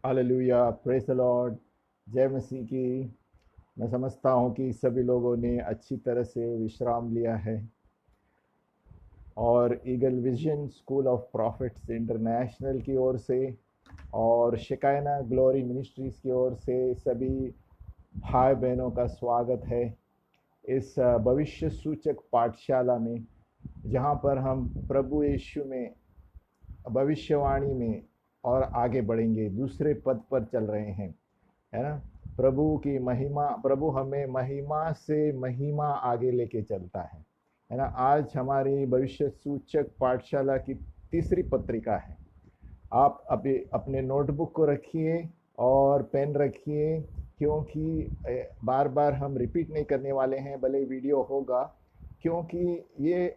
Hallelujah, praise the Lord. जय मसीह की। मैं समझता हूँ कि सभी लोगों ने अच्छी तरह से विश्राम लिया है और eagle vision school of profits international की ओर से और शिकायना ग्लोरी मिनिस्ट्रीज की ओर से सभी भाई बहनों का स्वागत है इस भविष्य सूचक पाठशाला में, जहाँ पर हम प्रभु यीशु में भविष्यवाणी में और आगे बढ़ेंगे, दूसरे पद पर चल रहे हैं, है ना। प्रभु की महिमा, प्रभु हमें महिमा से महिमा आगे लेके चलता है ना। आज हमारी भविष्य सूचक पाठशाला की तीसरी पत्रिका है। आप अभी अपने नोटबुक को रखिए और पेन रखिए, क्योंकि बार बार हम रिपीट नहीं करने वाले हैं, भले वीडियो होगा, क्योंकि ये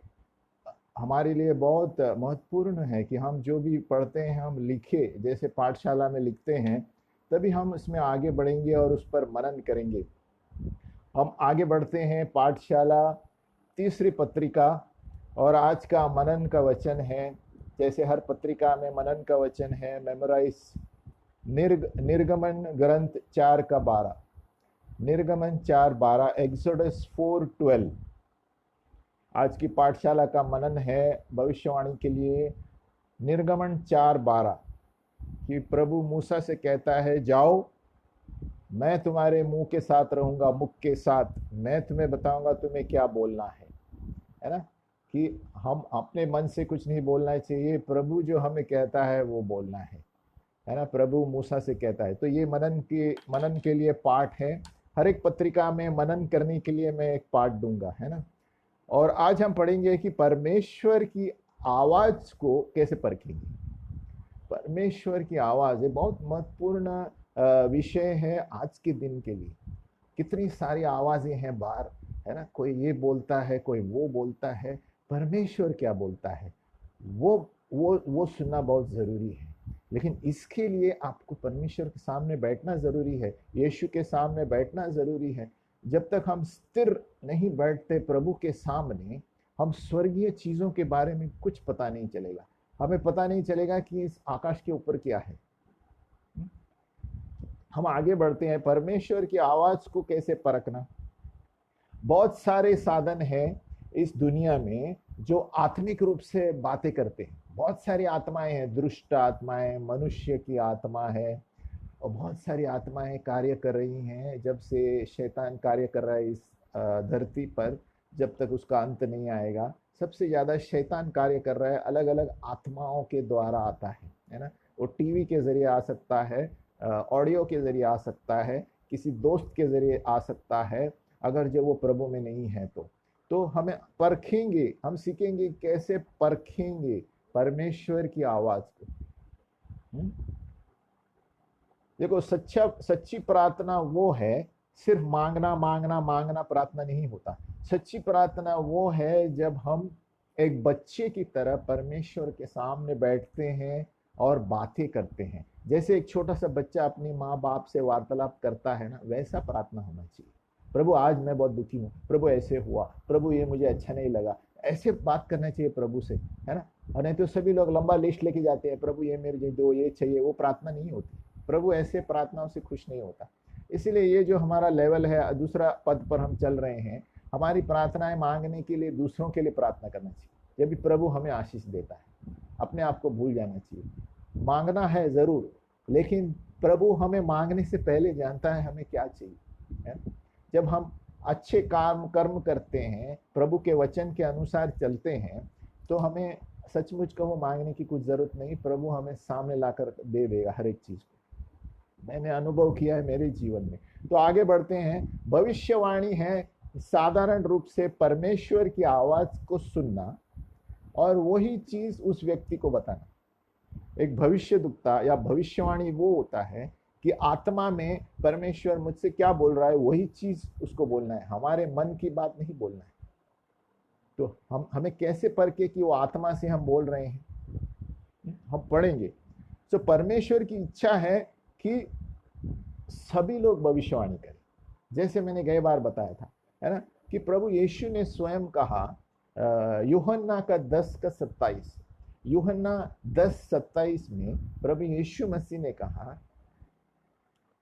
हमारे लिए बहुत महत्वपूर्ण है कि हम जो भी पढ़ते हैं हम लिखे, जैसे पाठशाला में लिखते हैं, तभी हम इसमें आगे बढ़ेंगे और उस पर मनन करेंगे। हम आगे बढ़ते हैं पाठशाला तीसरी पत्रिका, और आज का मनन का वचन है, जैसे हर पत्रिका में मनन का वचन है, मेमोराइज निर्गमन ग्रंथ 4 का 12, निर्गमन 4:12, एक्सोडस 4:12। आज की पाठशाला का मनन है भविष्यवाणी के लिए निर्गमन 4:12, कि प्रभु मूसा से कहता है, जाओ, मैं तुम्हारे मुंह के साथ रहूंगा, मुख के साथ, मैं तुम्हें बताऊंगा तुम्हें क्या बोलना है ना। कि हम अपने मन से कुछ नहीं बोलना चाहिए, प्रभु जो हमें कहता है वो बोलना है ना। प्रभु मूसा से कहता है। तो ये मनन के लिए पाठ है। हर एक पत्रिका में मनन करने के लिए मैं एक पाठ दूंगा, है ना। और आज हम पढ़ेंगे कि परमेश्वर की आवाज को कैसे परखेंगे। परमेश्वर की आवाज ये बहुत महत्वपूर्ण विषय है आज के दिन के लिए। कितनी सारी आवाजें हैं बाहर, है ना। कोई ये बोलता है, कोई वो बोलता है। परमेश्वर क्या बोलता है वो सुनना बहुत जरूरी है। लेकिन इसके लिए आपको परमेश्वर के सामने बैठना जरूरी है, यीशु के सामने बैठना जरूरी है। जब तक हम स्थिर नहीं बैठते प्रभु के सामने, हम स्वर्गीय चीजों के बारे में कुछ पता नहीं चलेगा। हमें पता नहीं चलेगा कि इस आकाश के ऊपर क्या है। हम आगे बढ़ते हैं, परमेश्वर की आवाज को कैसे परखना। बहुत सारे साधन हैं इस दुनिया में जो आत्मिक रूप से बातें करते हैं। बहुत सारी आत्माएं हैं, दुष्ट आत्माएं, मनुष्य की आत्मा है, और बहुत सारी आत्माएं कार्य कर रही हैं। जब से शैतान कार्य कर रहा है इस धरती पर, जब तक उसका अंत नहीं आएगा, सबसे ज्यादा शैतान कार्य कर रहा है, अलग अलग आत्माओं के द्वारा आता है ना। वो टीवी के जरिए आ सकता है, ऑडियो के जरिए आ सकता है, किसी दोस्त के जरिए आ सकता है, अगर जो वो प्रभु में नहीं है तो हमें परखेंगे, हम सीखेंगे कैसे परखेंगे परमेश्वर की आवाज को। देखो, सच्ची प्रार्थना वो है, सिर्फ मांगना मांगना मांगना प्रार्थना नहीं होता। सच्ची प्रार्थना वो है जब हम एक बच्चे की तरह परमेश्वर के सामने बैठते हैं और बातें करते हैं। जैसे एक छोटा सा बच्चा अपनी माँ बाप से वार्तालाप करता है ना, वैसा प्रार्थना होना चाहिए। प्रभु आज मैं बहुत दुखी हूँ, प्रभु ऐसे हुआ, प्रभु ये मुझे अच्छा नहीं लगा, ऐसे बात करना चाहिए प्रभु से, है ना। और नहीं तो सभी लोग लंबा लिस्ट लेके जाते हैं, प्रभु ये मेरे दो, ये चाहिए, वो प्रार्थना नहीं होती। प्रभु ऐसे प्रार्थनाओं से खुश नहीं होता। इसीलिए ये जो हमारा लेवल है, दूसरा पद पर हम चल रहे हैं, हमारी प्रार्थनाएं मांगने के लिए दूसरों के लिए प्रार्थना करना चाहिए। जब भी प्रभु हमें आशीष देता है, अपने आप को भूल जाना चाहिए। मांगना है जरूर, लेकिन प्रभु हमें मांगने से पहले जानता है हमें क्या चाहिए, है। जब हम अच्छे कर्म करते हैं, प्रभु के वचन के अनुसार चलते हैं, तो हमें सचमुच कहो मांगने की कुछ जरूरत नहीं, प्रभु हमें सामने लाकर दे देगा हर एक चीज को। मैंने अनुभव किया है मेरे जीवन में। तो आगे बढ़ते हैं। भविष्यवाणी है साधारण रूप से परमेश्वर की आवाज को सुनना और वही चीज उस व्यक्ति को बताना। एक भविष्य दुखता या भविष्यवाणी वो होता है कि आत्मा में परमेश्वर मुझसे क्या बोल रहा है वही चीज उसको बोलना है, हमारे मन की बात नहीं बोलना है। तो हमें कैसे परखे कि वो आत्मा से हम बोल रहे हैं, हम पढ़ेंगे। तो परमेश्वर की इच्छा है कि सभी लोग भविष्यवाणी करें, जैसे मैंने गए बार बताया था, है ना। कि प्रभु यीशु ने स्वयं कहा, यूहन्ना का 10:27, यूहन्ना 10:27 में प्रभु यीशु मसीह ने कहा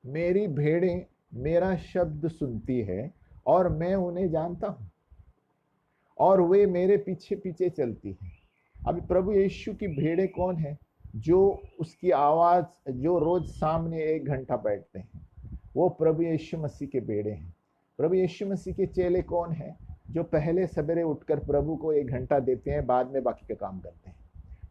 मेरी भेड़ें मेरा शब्द सुनती है और मैं उन्हें जानता हूं और वे मेरे पीछे पीछे चलती हैं। अभी प्रभु यीशु की भेड़ें कौन है? जो उसकी आवाज, जो रोज सामने 1 घंटा बैठते हैं, वो प्रभु यीशु मसीह के भेड़े हैं। प्रभु यीशु मसीह के चेले कौन है? जो पहले सवेरे उठकर प्रभु को 1 घंटा देते हैं, बाद में बाकी का काम करते हैं,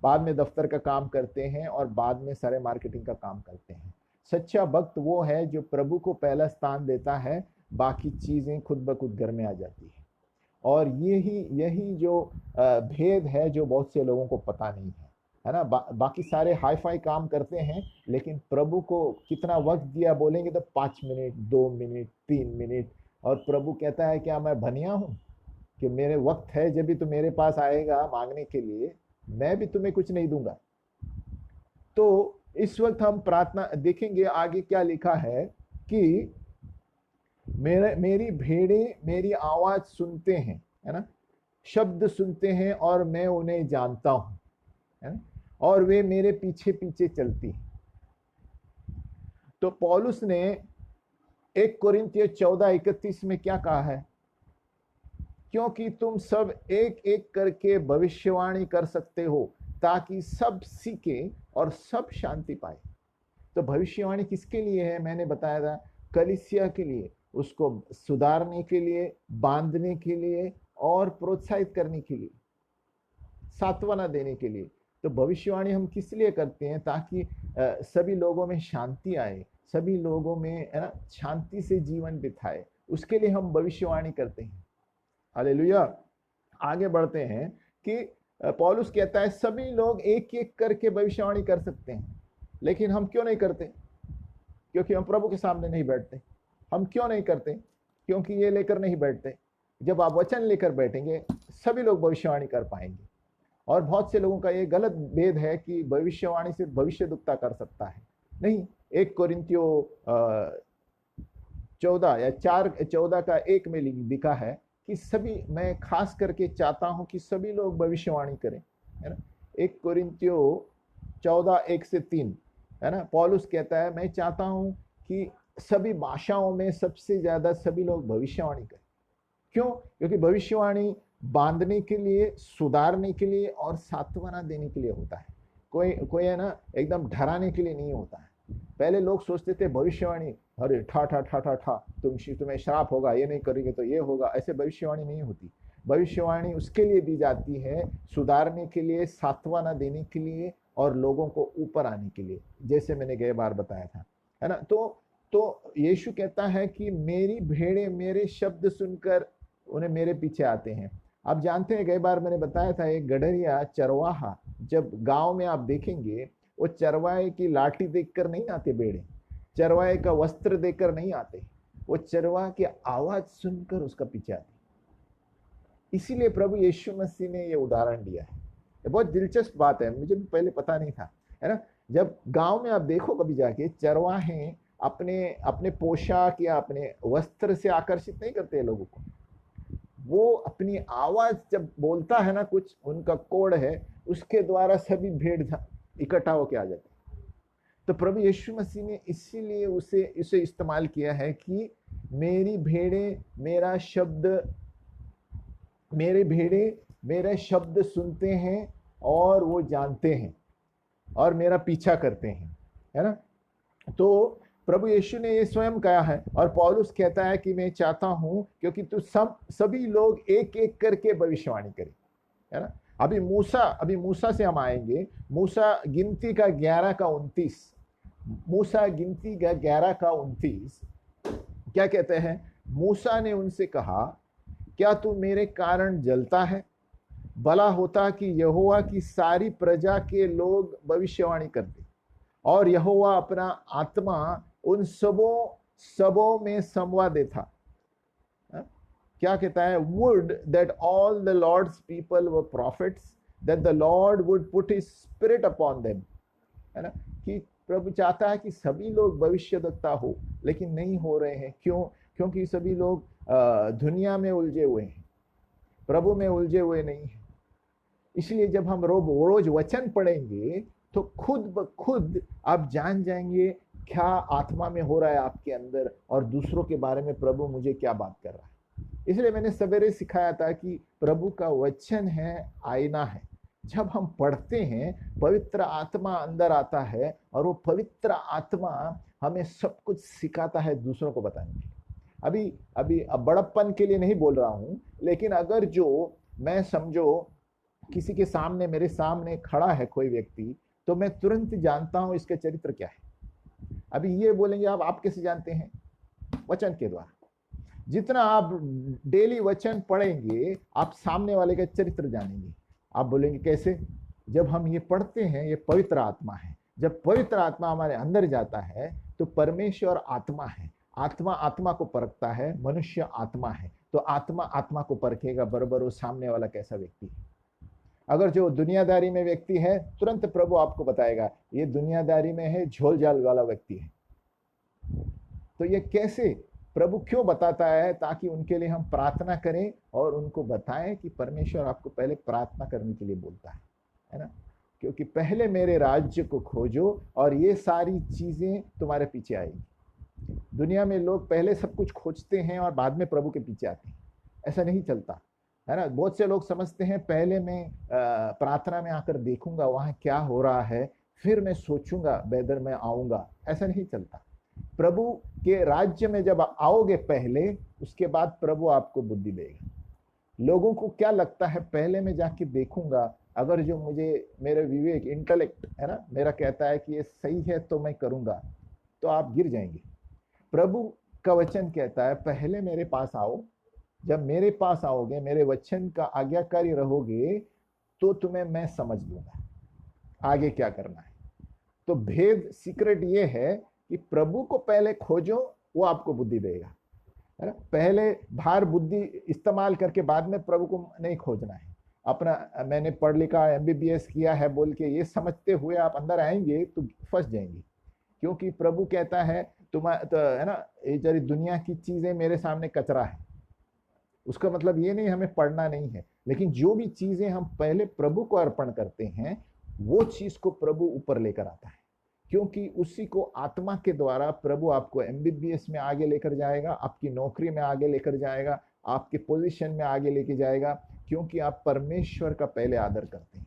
बाद में दफ्तर का काम करते हैं और बाद में सारे मार्केटिंग का काम करते हैं। सच्चा भक्त वो है जो प्रभु को पहला स्थान देता है, बाकी चीजें खुद ब खुद घर में आ जाती है। और यही जो भेद है जो बहुत से लोगों को पता नहीं है ना। बाकी सारे हाई फाई काम करते हैं, लेकिन प्रभु को कितना वक्त दिया बोलेंगे तो 5 मिनट, 2 मिनट, 3 मिनट। और प्रभु कहता है क्या मैं बनिया हूं कि मेरे वक्त है जब भी तू मेरे पास आएगा मांगने के लिए, मैं भी तुम्हें कुछ नहीं दूंगा। तो इस वक्त हम प्रार्थना देखेंगे, आगे क्या लिखा है कि मेरी भेड़ें मेरी आवाज सुनते हैं, है ना, शब्द सुनते हैं और मैं उन्हें जानता हूं, है ना, और वे मेरे पीछे पीछे चलती हैं। तो पौलुस ने 1 कोरिन्थियों 14:31 में क्या कहा है? क्योंकि तुम सब एक एक करके भविष्यवाणी कर सकते हो ताकि सब सीखे और सब शांति पाए। तो भविष्यवाणी किसके लिए है? मैंने बताया था, कलीसिया के लिए, उसको सुधारने के लिए, बांधने के लिए और प्रोत्साहित करने के लिए, सांत्वना देने के लिए। तो भविष्यवाणी हम किस लिए करते हैं? ताकि सभी लोगों में शांति आए, सभी लोगों में, है ना, शांति से जीवन बिताए, उसके लिए हम भविष्यवाणी करते हैं। हालेलुया। आगे बढ़ते हैं कि पौलुस कहता है सभी लोग एक एक करके भविष्यवाणी कर सकते हैं, लेकिन हम क्यों नहीं करते? क्योंकि हम प्रभु के सामने नहीं बैठते। हम क्यों नहीं करते? क्योंकि ये लेकर नहीं बैठते। जब आप वचन लेकर बैठेंगे, सभी लोग भविष्यवाणी कर पाएंगे। और बहुत से लोगों का ये गलत भेद है कि भविष्यवाणी से भविष्यद्वक्ता कर सकता है। नहीं, 1 कोरिन्थियों 14 या 4:14 में लिखा है कि सभी, मैं खास करके चाहता हूं कि सभी लोग भविष्यवाणी करें, है ना। 1 कोरिन्थियों 14:1-3, है ना, पौलुस कहता है मैं चाहता हूं कि सभी भाषाओं में सबसे ज्यादा सभी लोग भविष्यवाणी करें। क्यों? क्योंकि भविष्यवाणी बांधने के लिए, सुधारने के लिए और सांत्वना देने के लिए होता है। कोई है ना, एकदम डराने के लिए नहीं होता है। पहले लोग सोचते थे भविष्यवाणी, अरे ठा ठा ठा ठा ठा, तुम्हें श्राप होगा, ये नहीं करेंगे तो ये होगा। ऐसे भविष्यवाणी नहीं होती। भविष्यवाणी उसके लिए दी जाती है, सुधारने के लिए, सांत्वना देने के लिए और लोगों को ऊपर आने के लिए, जैसे मैंने गए बार बताया था, है ना। तो यीशु कहता है कि मेरी भेड़ें मेरे शब्द सुनकर उन्हें मेरे पीछे आते हैं। आप जानते हैं, गई बार मैंने बताया था, एक गडरिया चरवाहा जब गांव में आप देखेंगे, वो चरवाहे की लाठी देखकर नहीं आते भेड़े, चरवाहे का वस्त्र देखकर नहीं आते, वो चरवाहा की आवाज सुनकर उसका पीछे आते। इसीलिए प्रभु यीशु मसीह ने ये उदाहरण दिया है। ये बहुत दिलचस्प बात है, मुझे भी पहले पता नहीं था, है ना। जब गांव में आप देखो कभी जाके, चरवाहे अपने पोशाक या अपने वस्त्र से आकर्षित नहीं करते हैं लोगों को। वो अपनी आवाज जब बोलता है ना, कुछ उनका कोड है, उसके द्वारा सभी भीड़ इकट्ठा होके आ जाते। तो प्रभु यीशु मसीह ने इसीलिए उसे इस्तेमाल किया है कि मेरी भेड़ें मेरे शब्द सुनते हैं और वो जानते हैं और मेरा पीछा करते हैं, है ना। तो प्रभु यीशु ने ये स्वयं कहा है और पौलुस कहता है कि मैं चाहता हूं क्योंकि तू सभी लोग एक एक करके भविष्यवाणी करें, है ना। अभी मूसा से हम आएंगे। मूसा गिनती का 11:29 क्या कहते हैं? मूसा ने उनसे कहा, क्या तू मेरे कारण जलता है? भला होता कि यहोवा की सारी प्रजा के लोग भविष्यवाणी करते और यहोवा अपना आत्मा उन सबों में समवा देता। क्या कहता है? Would that all the Lord's people were prophets, that the Lord would put his spirit upon them, है ना। कि प्रभु चाहता है कि सभी लोग भविष्यद्वक्ता हो, लेकिन नहीं हो रहे हैं। क्यों? क्योंकि सभी लोग दुनिया में उलझे हुए हैं, प्रभु में उलझे हुए नहीं है। इसलिए जब हम रोज वचन पढ़ेंगे तो खुद ब खुद आप जान जाएंगे क्या आत्मा में हो रहा है आपके अंदर, और दूसरों के बारे में प्रभु मुझे क्या बात कर रहा है। इसलिए मैंने सवेरे सिखाया था कि प्रभु का वचन है, आईना है। जब हम पढ़ते हैं, पवित्र आत्मा अंदर आता है और वो पवित्र आत्मा हमें सब कुछ सिखाता है दूसरों को बताने के लिए। अभी अभी बड़प्पन के लिए नहीं बोल रहा हूं, लेकिन अगर जो मैं समझो किसी के सामने, मेरे सामने खड़ा है कोई व्यक्ति, तो मैं तुरंत जानता हूं इसका चरित्र क्या है। अभी ये बोलेंगे आप कैसे जानते हैं? वचन के द्वारा। जितना आप डेली वचन पढ़ेंगे, आप सामने वाले का चरित्र जानेंगे। आप बोलेंगे कैसे? जब हम ये पढ़ते हैं, ये पवित्र आत्मा है। जब पवित्र आत्मा हमारे अंदर जाता है तो परमेश्वर आत्मा है, आत्मा आत्मा को परखता है, मनुष्य आत्मा है, तो आत्मा आत्मा को परखेगा बराबर वो सामने वाला कैसा व्यक्ति है। अगर जो दुनियादारी में व्यक्ति है, तुरंत प्रभु आपको बताएगा ये दुनियादारी में है, झोल झाल वाला व्यक्ति है। तो ये कैसे प्रभु क्यों बताता है? ताकि उनके लिए हम प्रार्थना करें और उनको बताएं कि परमेश्वर आपको पहले प्रार्थना करने के लिए बोलता है ना। क्योंकि पहले मेरे राज्य को खोजो और ये सारी चीजें तुम्हारे पीछे आएगी। दुनिया में लोग पहले सब कुछ खोजते हैं और बाद में प्रभु के पीछे आते हैं। ऐसा नहीं चलता है ना। बहुत से लोग समझते हैं पहले मैं प्रार्थना में आकर देखूंगा वहां क्या हो रहा है, फिर मैं सोचूंगा बेदर मैं आऊंगा। ऐसा नहीं चलता। प्रभु के राज्य में जब आओगे पहले, उसके बाद प्रभु आपको बुद्धि देगा। लोगों को क्या लगता है, पहले मैं जाके देखूंगा, अगर जो मुझे मेरे विवेक, इंटेलेक्ट है ना, मेरा कहता है कि ये सही है तो मैं करूंगा, तो आप गिर जाएंगे। प्रभु का वचन कहता है पहले मेरे पास आओ। जब मेरे पास आओगे, मेरे वचन का आज्ञाकारी रहोगे, तो तुम्हें मैं समझ लूंगा आगे क्या करना है। तो भेद, सीक्रेट ये है कि प्रभु को पहले खोजो, वो आपको बुद्धि देगा, है ना। पहले बाहर बुद्धि इस्तेमाल करके बाद में प्रभु को नहीं खोजना है। अपना मैंने पढ़ लिखा, एमबीबीएस किया है बोल के ये समझते हुए आप अंदर आएंगे तो फंस जाएंगे। क्योंकि प्रभु कहता है तुम तो, है ना, ये जरी दुनिया की चीजें मेरे सामने कचरा है। उसका मतलब ये नहीं हमें पढ़ना नहीं है, लेकिन जो भी चीजें हम पहले प्रभु को अर्पण करते हैं, वो चीज को प्रभु ऊपर लेकर आता है। क्योंकि उसी को आत्मा के द्वारा प्रभु आपको एमबीबीएस में आगे लेकर जाएगा, आपकी नौकरी में आगे लेकर जाएगा, आपके पोजीशन में आगे लेके जाएगा, क्योंकि आप परमेश्वर का पहले आदर करते हैं।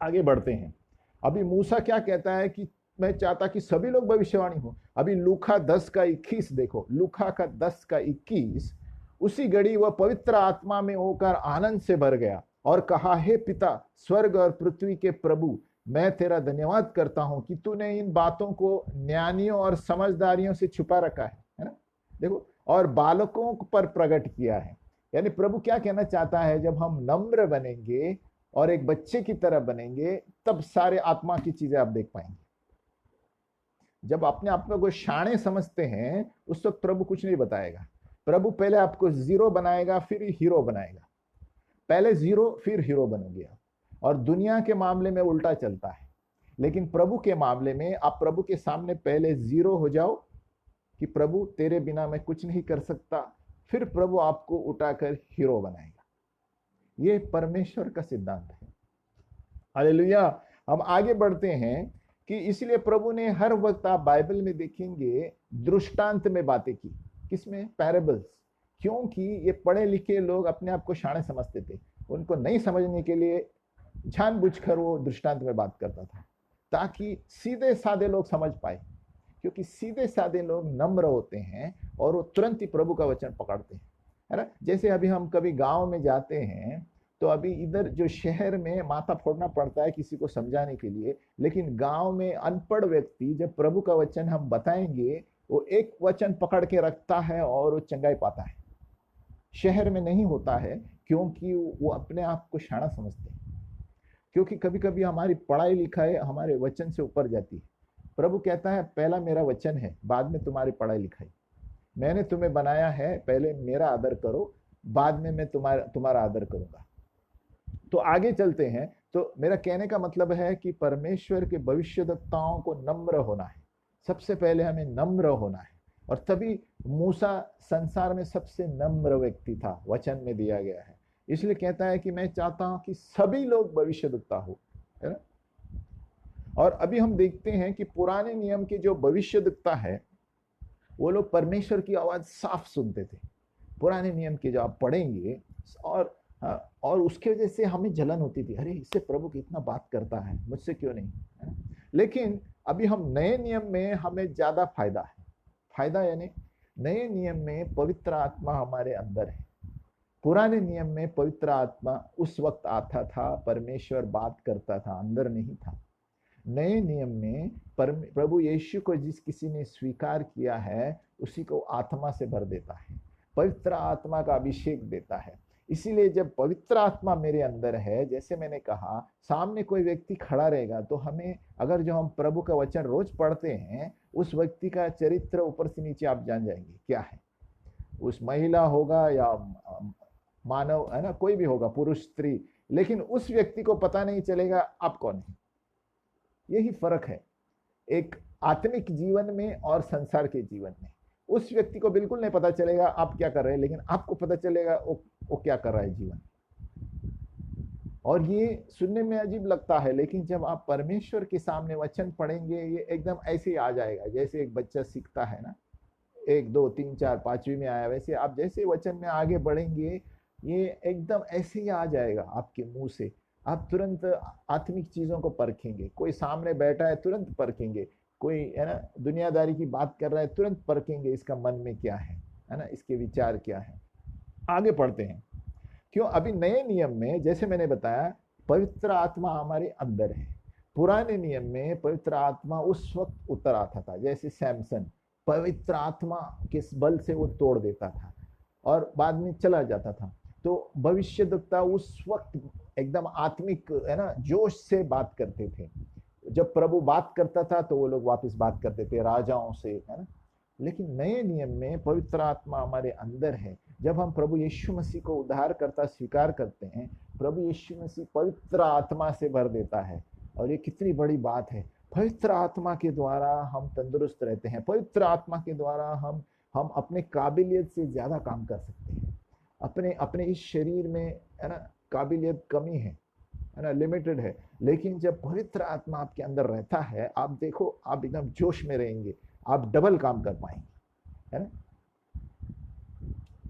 आगे बढ़ते हैं। अभी मूसा क्या कहता है कि मैं चाहता कि सभी लोग भविष्यवाणी हो। अभी लूका 10:21 देखो, लूका का 10:21। उसी घड़ी वह पवित्र आत्मा में होकर आनंद से भर गया और कहा, हे पिता, स्वर्ग और पृथ्वी के प्रभु, मैं तेरा धन्यवाद करता हूं कि तूने इन बातों को ज्ञानियों और समझदारियों से छुपा रखा है ना। देखो, और बालकों पर प्रकट किया है। यानी प्रभु क्या कहना चाहता है, जब हम नम्र बनेंगे और एक बच्चे की तरह बनेंगे, तब सारे आत्मा की चीजें आप देख पाएंगे। जब अपने आप को शाणे समझते हैं, उस वक्त प्रभु कुछ नहीं बताएगा। प्रभु पहले आपको जीरो बनाएगा, फिर हीरो बनाएगा। पहले जीरो फिर हीरो बनोगे। और दुनिया के मामले में उल्टा चलता है, लेकिन प्रभु के मामले में आप प्रभु के सामने पहले जीरो हो जाओ कि प्रभु तेरे बिना मैं कुछ नहीं कर सकता, फिर प्रभु आपको उठाकर हीरो बनाएगा। ये परमेश्वर का सिद्धांत है। हालेलुया। हम आगे बढ़ते हैं कि इसलिए प्रभु ने हर वक्त, आप बाइबल में देखेंगे, दृष्टांत में बातें की। किसमें? पैराबल्स। क्योंकि ये पढ़े लिखे लोग अपने आप को शाणे समझते थे, उनको नहीं समझने के लिए जानबूझकर वो दृष्टांत में बात करता था, ताकि सीधे साधे लोग समझ पाए। क्योंकि सीधे साधे लोग नम्र होते हैं और वो तुरंत ही प्रभु का वचन पकड़ते हैं, है ना। जैसे अभी हम कभी गांव में जाते हैं, तो अभी इधर जो शहर में माथा फोड़ना पड़ता है किसी को समझाने के लिए, लेकिन गांव में अनपढ़ व्यक्ति जब प्रभु का वचन हम बताएंगे, वो एक वचन पकड़ के रखता है और वो चंगाई पाता है। शहर में नहीं होता है, क्योंकि वो अपने आप को शाना समझते हैं। क्योंकि कभी कभी हमारी पढ़ाई लिखाई हमारे वचन से ऊपर जाती है। प्रभु कहता है पहला मेरा वचन है, बाद में तुम्हारी पढ़ाई लिखाई। मैंने तुम्हें बनाया है, पहले मेरा आदर करो, बाद में मैं तुम्हारा आदर करूंगा। तो आगे चलते हैं। तो मेरा कहने का मतलब है कि परमेश्वर के भविष्यद्वक्ताओं को नम्र होना है। सबसे पहले हमें नम्र होना है, और तभी मूसा संसार में सबसे नम्र व्यक्ति था, वचन में दिया गया है। इसलिए कहता है कि मैं चाहता हूं कि सभी लोग भविष्यद्वक्ता हो, है ना। और अभी हम देखते हैं कि पुराने नियम के जो भविष्यद्वक्ता है वो लोग परमेश्वर की आवाज साफ सुनते थे। पुराने नियम के जो आप पढ़ेंगे, और और उसके वजह से हमें जलन होती थी, अरे इससे प्रभु कितना बात करता है, मुझसे क्यों नहीं, है ना? लेकिन अभी हम नए नियम में हमें ज्यादा फायदा है। फायदा यानी नए नियम में पवित्र आत्मा हमारे अंदर है। पुराने नियम में पवित्र आत्मा उस वक्त आता था, परमेश्वर बात करता था, अंदर नहीं था। नए नियम में प्रभु यीशु को जिस किसी ने स्वीकार किया है उसी को आत्मा से भर देता है, पवित्र आत्मा का अभिषेक देता है। इसीलिए जब पवित्र आत्मा मेरे अंदर है, जैसे मैंने कहा, सामने कोई व्यक्ति खड़ा रहेगा तो हमें, अगर जो हम प्रभु का वचन रोज पढ़ते हैं, उस व्यक्ति का चरित्र ऊपर से नीचे आप जान जाएंगे क्या है। उस महिला होगा या मानव, है ना, कोई भी होगा, पुरुष स्त्री, लेकिन उस व्यक्ति को पता नहीं चलेगा आप कौन है। यही फर्क है एक आत्मिक जीवन में और संसार के जीवन में। उस व्यक्ति को बिल्कुल नहीं पता चलेगा आप क्या कर रहे हैं, लेकिन आपको पता चलेगा वो क्या कर रहा है जीवन। और ये सुनने में अजीब लगता है, लेकिन जब आप परमेश्वर के सामने वचन पढ़ेंगे, ये एकदम ऐसे ही आ जाएगा। जैसे एक बच्चा सीखता है ना, 1 2 3 4 5वीं में आया, वैसे आप जैसे वचन में आगे बढ़ेंगे, ये एकदम ऐसे ही आ जाएगा आपके मुंह से। आप तुरंत आत्मिक चीजों को परखेंगे। कोई सामने बैठा है तुरंत परखेंगे, कोई, है ना, दुनियादारी की बात कर रहा है तुरंत परखेंगे इसका मन में क्या है ना, इसके विचार क्या है। आगे पढ़ते हैं। क्यों? अभी नए नियम में जैसे मैंने बताया, पवित्र आत्मा हमारे अंदर है। पुराने नियम में पवित्र आत्मा उस वक्त उतर आता था, जैसे सैमसन पवित्र आत्मा के बल से वो तोड़ देता था और बाद में चला जाता था। तो भविष्यद्वक्ता उस वक्त एकदम आत्मिक, है ना, जोश से बात करते थे। जब प्रभु बात करता था तो वो लोग वापस बात करते थे राजाओं से, है ना। लेकिन नए नियम में पवित्र आत्मा हमारे अंदर है। जब हम प्रभु यीशु मसीह को उद्धारकर्ता स्वीकार करते हैं, प्रभु यीशु मसीह पवित्र आत्मा से भर देता है। और ये कितनी बड़ी बात है। पवित्र आत्मा के द्वारा हम तंदुरुस्त रहते हैं। पवित्र आत्मा के द्वारा हम अपने काबिलियत से ज्यादा काम कर सकते हैं। अपने अपने इस शरीर में, है ना, काबिलियत कमी है ना, लिमिटेड है। लेकिन जब पवित्र आत्मा आपके अंदर रहता है, आप देखो, आप एकदम जोश में रहेंगे, आप डबल काम कर पाएंगे, है ना।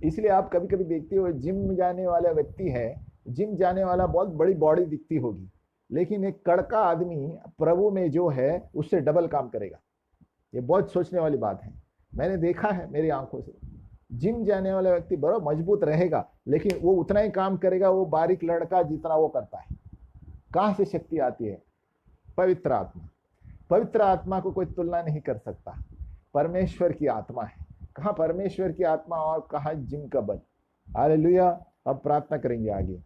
इसलिए आप कभी कभी देखते हो, जिम जाने वाला व्यक्ति है, जिम जाने वाला बहुत बड़ी बॉडी दिखती होगी, लेकिन एक कड़का आदमी प्रभु में जो है उससे डबल काम करेगा। ये बहुत सोचने वाली बात है। मैंने देखा है मेरी आंखों से। जिम जाने वाला व्यक्ति बड़ा मजबूत रहेगा, लेकिन वो उतना ही काम करेगा वो बारीक लड़का जितना वो करता है। कहां से शक्ति आती है? पवित्र आत्मा। पवित्र आत्मा को कोई तुलना नहीं कर सकता। परमेश्वर की आत्मा है। कहाँ परमेश्वर की आत्मा और कहाँ जिम का बल। हालेलुया। अब प्रार्थना करेंगे आगे,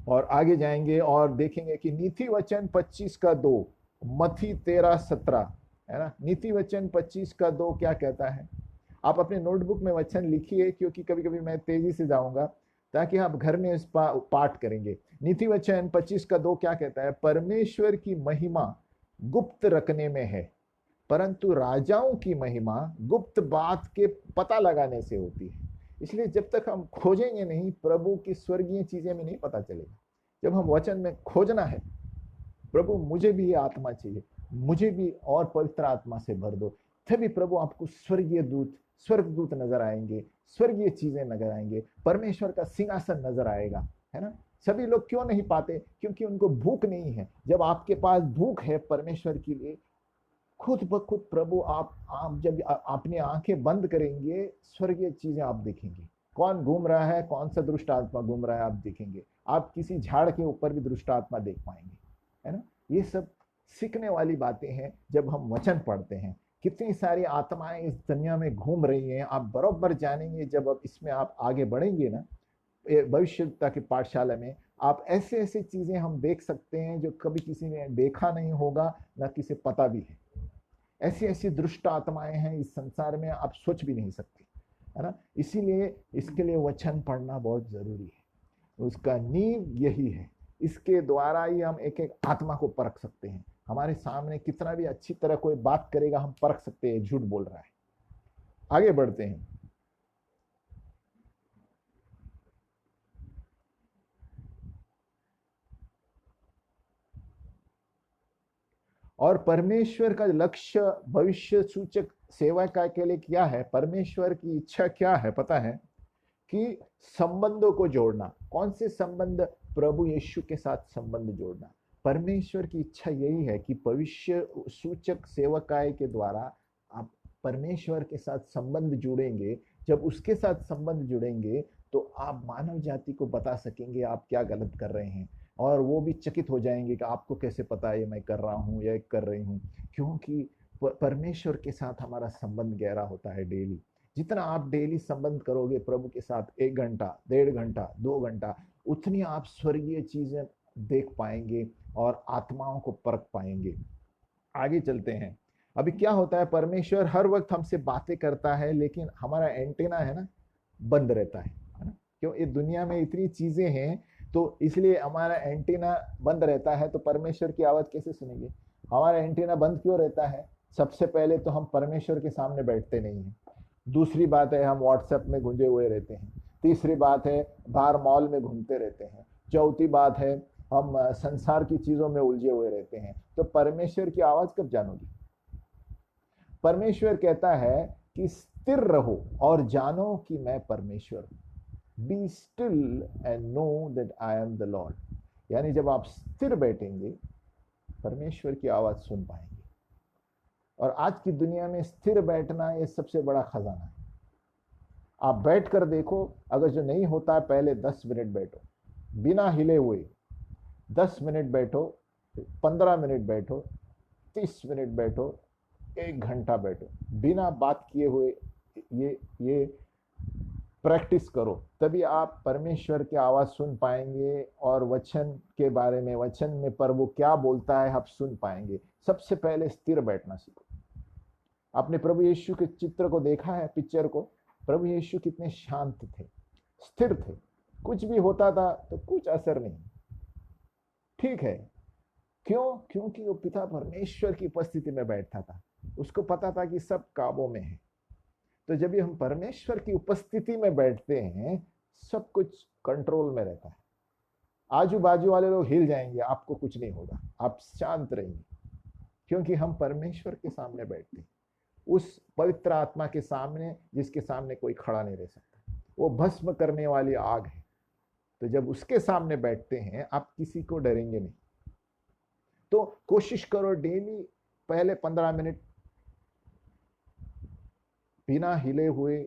और आगे जाएंगे और देखेंगे कि नीति वचन 25 का 2, मत्ती 13:17, है ना। नीति वचन 25 का 2 क्या कहता है? आप अपने नोटबुक में वचन लिखिए, क्योंकि कभी कभी मैं तेजी से जाऊंगा, ताकि आप घर में इस पाठ करेंगे। नीति वचन 25 का 2 क्या कहता है? परमेश्वर की महिमा गुप्त रखने में है, परंतु राजाओं की महिमा गुप्त बात के पता लगाने से होती है। इसलिए जब तक हम खोजेंगे नहीं, प्रभु की स्वर्गीय चीजें में नहीं पता चलेगा। जब हम वचन में खोजना है, प्रभु मुझे भी ये आत्मा चाहिए, मुझे भी और पवित्र आत्मा से भर दो, तभी प्रभु आपको स्वर्गीय दूत, स्वर्गदूत नजर आएंगे, स्वर्गीय चीजें नजर आएंगे, परमेश्वर का सिंहासन नजर आएगा, है ना। सभी लोग क्यों नहीं पाते? क्योंकि उनको भूख नहीं है। जब आपके पास भूख है परमेश्वर के लिए, खुद ब खुद प्रभु, आप जब अपनी आंखें बंद करेंगे, स्वर्गीय चीजें आप देखेंगे। कौन घूम रहा है, कौन सा दुष्ट आत्मा घूम रहा है, आप देखेंगे। आप किसी झाड़ के ऊपर भी दुष्ट आत्मा देख पाएंगे, है ना। ये सब सीखने वाली बातें हैं जब हम वचन पढ़ते हैं। कितनी सारी आत्माएं इस दुनिया में घूम रही हैं, आप बरोबर जानेंगे जब अब इसमें आप आगे बढ़ेंगे ना। भविष्यता की पाठशाला में आप ऐसे ऐसे चीजें हम देख सकते हैं जो कभी किसी ने देखा नहीं होगा, ना किसी पता भी है। ऐसी ऐसी दुष्ट आत्माएं हैं इस संसार में, आप सोच भी नहीं सकते, है ना। इसीलिए इसके लिए वचन पढ़ना बहुत जरूरी है। उसका नींव यही है। इसके द्वारा ही हम एक एक आत्मा को परख सकते हैं। हमारे सामने कितना भी अच्छी तरह कोई बात करेगा, हम परख सकते हैं झूठ बोल रहा है। आगे बढ़ते हैं। और परमेश्वर का लक्ष्य भविष्य सूचक सेवा का के लिए क्या है, परमेश्वर की इच्छा क्या है पता है, कि संबंधों को जोड़ना। कौन से संबंध? प्रभु यीशु के साथ संबंध जोड़ना। परमेश्वर की इच्छा यही है कि भविष्य सूचक सेवकाई के द्वारा आप परमेश्वर के साथ संबंध जुड़ेंगे। जब उसके साथ संबंध जुड़ेंगे तो आप मानव जाति को बता सकेंगे आप क्या गलत कर रहे हैं, और वो भी चकित हो जाएंगे कि आपको कैसे पता है ये मैं कर रहा हूँ या कर रही हूँ। क्योंकि परमेश्वर के साथ हमारा संबंध गहरा होता है डेली। जितना आप डेली संबंध करोगे प्रभु के साथ, 1 घंटा, 1.5 घंटा, 2 घंटा, उतनी आप स्वर्गीय चीजें देख पाएंगे और आत्माओं को परख पाएंगे। आगे चलते हैं। अभी क्या होता है, परमेश्वर हर वक्त हमसे बातें करता है, लेकिन हमारा एंटेना है ना बंद रहता है ना। क्यों? ये दुनिया में इतनी चीजें हैं तो इसलिए हमारा एंटेना बंद रहता है। तो परमेश्वर की आवाज कैसे सुनेंगे? हमारा एंटेना बंद क्यों रहता है? सबसे पहले तो हम परमेश्वर के सामने बैठते नहीं हैं। दूसरी बात है, हम व्हाट्सएप में गुंजे हुए रहते हैं। तीसरी बात है, बाहर मॉल में घूमते रहते हैं। चौथी बात है, हम संसार की चीजों में उलझे हुए रहते हैं। तो परमेश्वर की आवाज कब जानोगे? परमेश्वर कहता है कि स्थिर रहो और जानो कि मैं परमेश्वर हूं। Be still and know that I am the Lord. यानी जब आप स्थिर बैठेंगे परमेश्वर की आवाज सुन पाएंगे। और आज की दुनिया में स्थिर बैठना ये सबसे बड़ा खजाना है। आप बैठ कर देखो, अगर जो नहीं होता है, पहले 10 मिनट बैठो बिना हिले हुए, 10 मिनट बैठो, 15 मिनट बैठो, 30 मिनट बैठो, 1 घंटा बैठो बिना बात किए हुए। ये प्रैक्टिस करो, तभी आप परमेश्वर की आवाज सुन पाएंगे और वचन के बारे में, वचन में प्रभु क्या बोलता है आप सुन पाएंगे। सबसे पहले स्थिर बैठना सीखो। आपने प्रभु यीशु के चित्र को देखा है, पिक्चर को? प्रभु यीशु कितने शांत थे, स्थिर थे। कुछ भी होता था तो कुछ असर नहीं। ठीक है, क्यों? क्योंकि वो पिता परमेश्वर की उपस्थिति में बैठता था। उसको पता था कि सब काबू में है। तो जब भी हम परमेश्वर की उपस्थिति में बैठते हैं, सब कुछ कंट्रोल में रहता है। आजू बाजू वाले लोग हिल जाएंगे, आपको कुछ नहीं होगा, आप शांत रहेंगे, क्योंकि हम परमेश्वर के सामने बैठते हैं। उस पवित्र आत्मा के सामने, जिसके सामने कोई खड़ा नहीं रह सकता। वो भस्म करने वाली आग है। तो जब उसके सामने बैठते हैं, आप किसी को डरेंगे नहीं। तो कोशिश करो डेली पहले 15 मिनट बिना हिले हुए,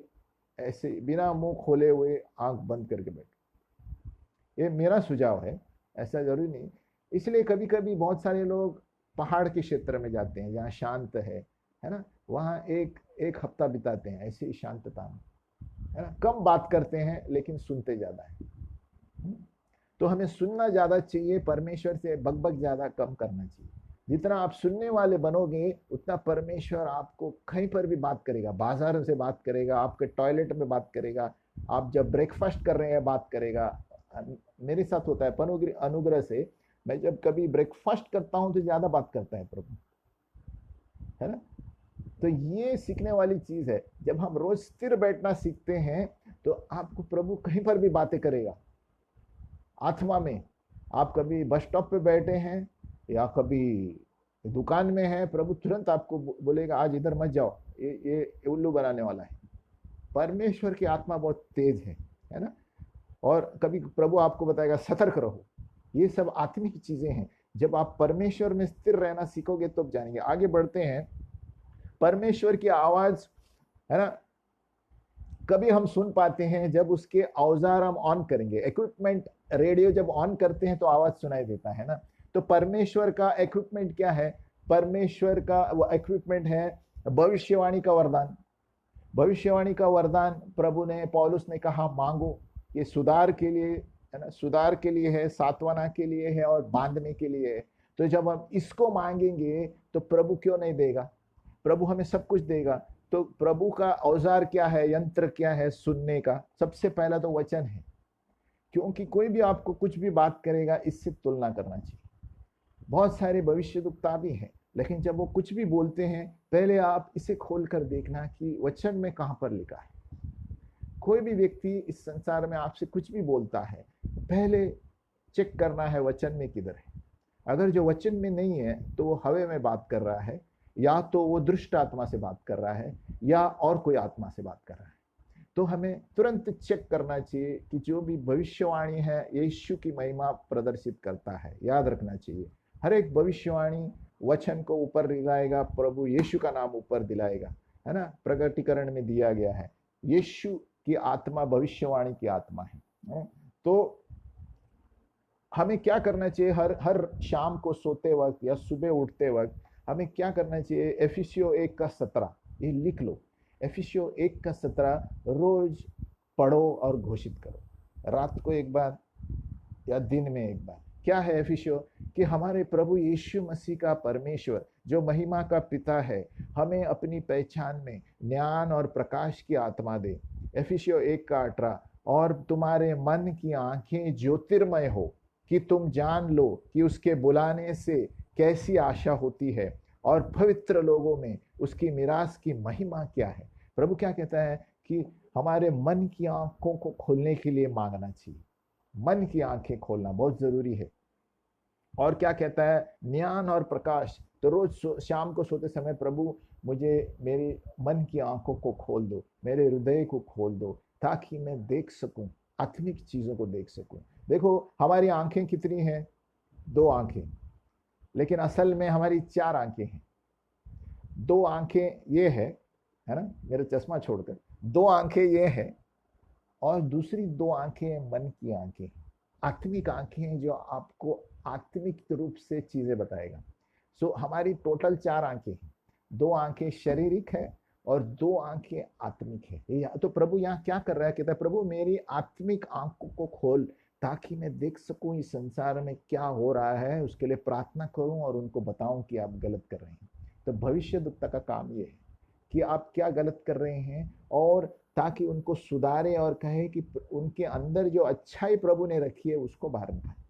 ऐसे बिना मुंह खोले हुए आंख बंद करके बैठो। ये मेरा सुझाव है, ऐसा जरूरी नहीं। इसलिए कभी कभी बहुत सारे लोग पहाड़ के क्षेत्र में जाते हैं जहाँ शांत है ना, वहाँ एक हफ्ता बिताते हैं ऐसे ही शांतता में, है ना। कम बात करते हैं लेकिन सुनते ज्यादा है। तो हमें सुनना ज्यादा चाहिए, परमेश्वर से बकबक ज्यादा कम करना चाहिए। जितना आप सुनने वाले बनोगे उतना परमेश्वर आपको कहीं पर भी बात करेगा। बाजार से बात करेगा, आपके टॉयलेट में बात करेगा, आप जब ब्रेकफास्ट कर रहे हैं बात करेगा। मेरे साथ होता है अनुग्रह से, मैं जब कभी ब्रेकफास्ट करता हूं तो ज्यादा बात करता है प्रभु, है ना। तो ये सीखने वाली चीज है। जब हम रोज स्थिर बैठना सीखते हैं तो आपको प्रभु कहीं पर भी बातें करेगा। आत्मा में आप कभी बस स्टॉप पे बैठे हैं या कभी दुकान में है, प्रभु तुरंत आपको बोलेगा आज इधर मत जाओ, ये उल्लू बनाने वाला है। परमेश्वर की आत्मा बहुत तेज है ना। और कभी प्रभु आपको बताएगा सतर्क रहो। ये सब आत्मिक चीजें हैं। जब आप परमेश्वर में स्थिर रहना सीखोगे तब जानेंगे। आगे बढ़ते हैं। परमेश्वर की आवाज, है ना, कभी हम सुन पाते हैं जब उसके औजार हम ऑन करेंगे। इक्विपमेंट, रेडियो जब ऑन करते हैं तो आवाज सुनाई देता है ना। तो परमेश्वर का इक्विपमेंट क्या है? परमेश्वर का वो इक्विपमेंट है भविष्यवाणी का वरदान। भविष्यवाणी का वरदान प्रभु ने, पौलुस ने कहा मांगो। ये सुधार के लिए है ना, सुधार के लिए है, सांत्वना के लिए है और बांधने के लिए है। तो जब हम इसको मांगेंगे तो प्रभु क्यों नहीं देगा? प्रभु हमें सब कुछ देगा। तो प्रभु का औजार क्या है, यंत्र क्या है सुनने का? सबसे पहला तो वचन है। क्योंकि कोई भी आपको कुछ भी बात करेगा, इससे तुलना करना चाहिए। बहुत सारे भविष्यवक्ता भी हैं, लेकिन जब वो कुछ भी बोलते हैं पहले आप इसे खोल कर देखना कि वचन में कहां पर लिखा है। कोई भी व्यक्ति इस संसार में आपसे कुछ भी बोलता है, पहले चेक करना है वचन में किधर है। अगर जो वचन में नहीं है तो वो हवे में बात कर रहा है, या तो वो दुष्ट आत्मा से बात कर रहा है, या और कोई आत्मा से बात कर रहा है। तो हमें तुरंत चेक करना चाहिए कि जो भी भविष्यवाणी है यीशु की महिमा प्रदर्शित करता है। याद रखना चाहिए, हर एक भविष्यवाणी वचन को ऊपर दिलाएगा, प्रभु यीशु का नाम ऊपर दिलाएगा, है ना। प्रगटीकरण में दिया गया है, यीशु की आत्मा भविष्यवाणी की आत्मा है। तो हमें क्या करना चाहिए, हर हर शाम को सोते वक्त या सुबह उठते वक्त हमें क्या करना चाहिए? एफिसियो 1:17 ये लिख लो। एफिसियो 1:17 रोज पढ़ो और घोषित करो, रात को एक बार या दिन में एक बार। क्या है एफिसियो? कि हमारे प्रभु यीशु मसीह का परमेश्वर जो महिमा का पिता है, हमें अपनी पहचान में ज्ञान और प्रकाश की आत्मा दे। एफिसियो 1:18 और तुम्हारे मन की आंखें ज्योतिर्मय हो, कि तुम जान लो कि उसके बुलाने से कैसी आशा होती है, और पवित्र लोगों में उसकी मिरास की महिमा क्या है। प्रभु क्या कहता है कि हमारे मन की आंखों को खोलने के लिए मांगना चाहिए। मन की आंखें खोलना बहुत जरूरी है। और क्या कहता है? ज्ञान और प्रकाश। तो रोज शाम को सोते समय प्रभु मुझे मेरी मन की आंखों को खोल दो, मेरे हृदय को खोल दो, ताकि मैं देख सकूं, आत्मिक चीजों को देख सकूं। देखो हमारी आंखें कितनी हैं? 2 आंखें, लेकिन असल में हमारी 4 आंखें हैं। 2 आंखें ये है ना, मेरा चश्मा छोड़कर 2 आंखें ये है, और दूसरी 2 आंखें मन की आंखें, आत्मिक आंखें, जो आपको आत्मिक रूप से चीजें बताएगा। सो हमारी टोटल 4 आंखें हैं। 2 आंखें शारीरिक है और 2 आंखें आत्मिक है। तो प्रभु यहाँ क्या कर रहा है? कहता है प्रभु मेरी आत्मिक आंखों को खोल, ताकि मैं देख सकूं इस संसार में क्या हो रहा है, उसके लिए प्रार्थना करूं और उनको बताऊं कि आप गलत कर रहे हैं। तो भविष्यद्वक्ता का काम ये है कि आप क्या गलत कर रहे हैं, और ताकि उनको सुधारे और कहे कि उनके अंदर जो अच्छाई प्रभु ने रखी है उसको बाहर निकाले।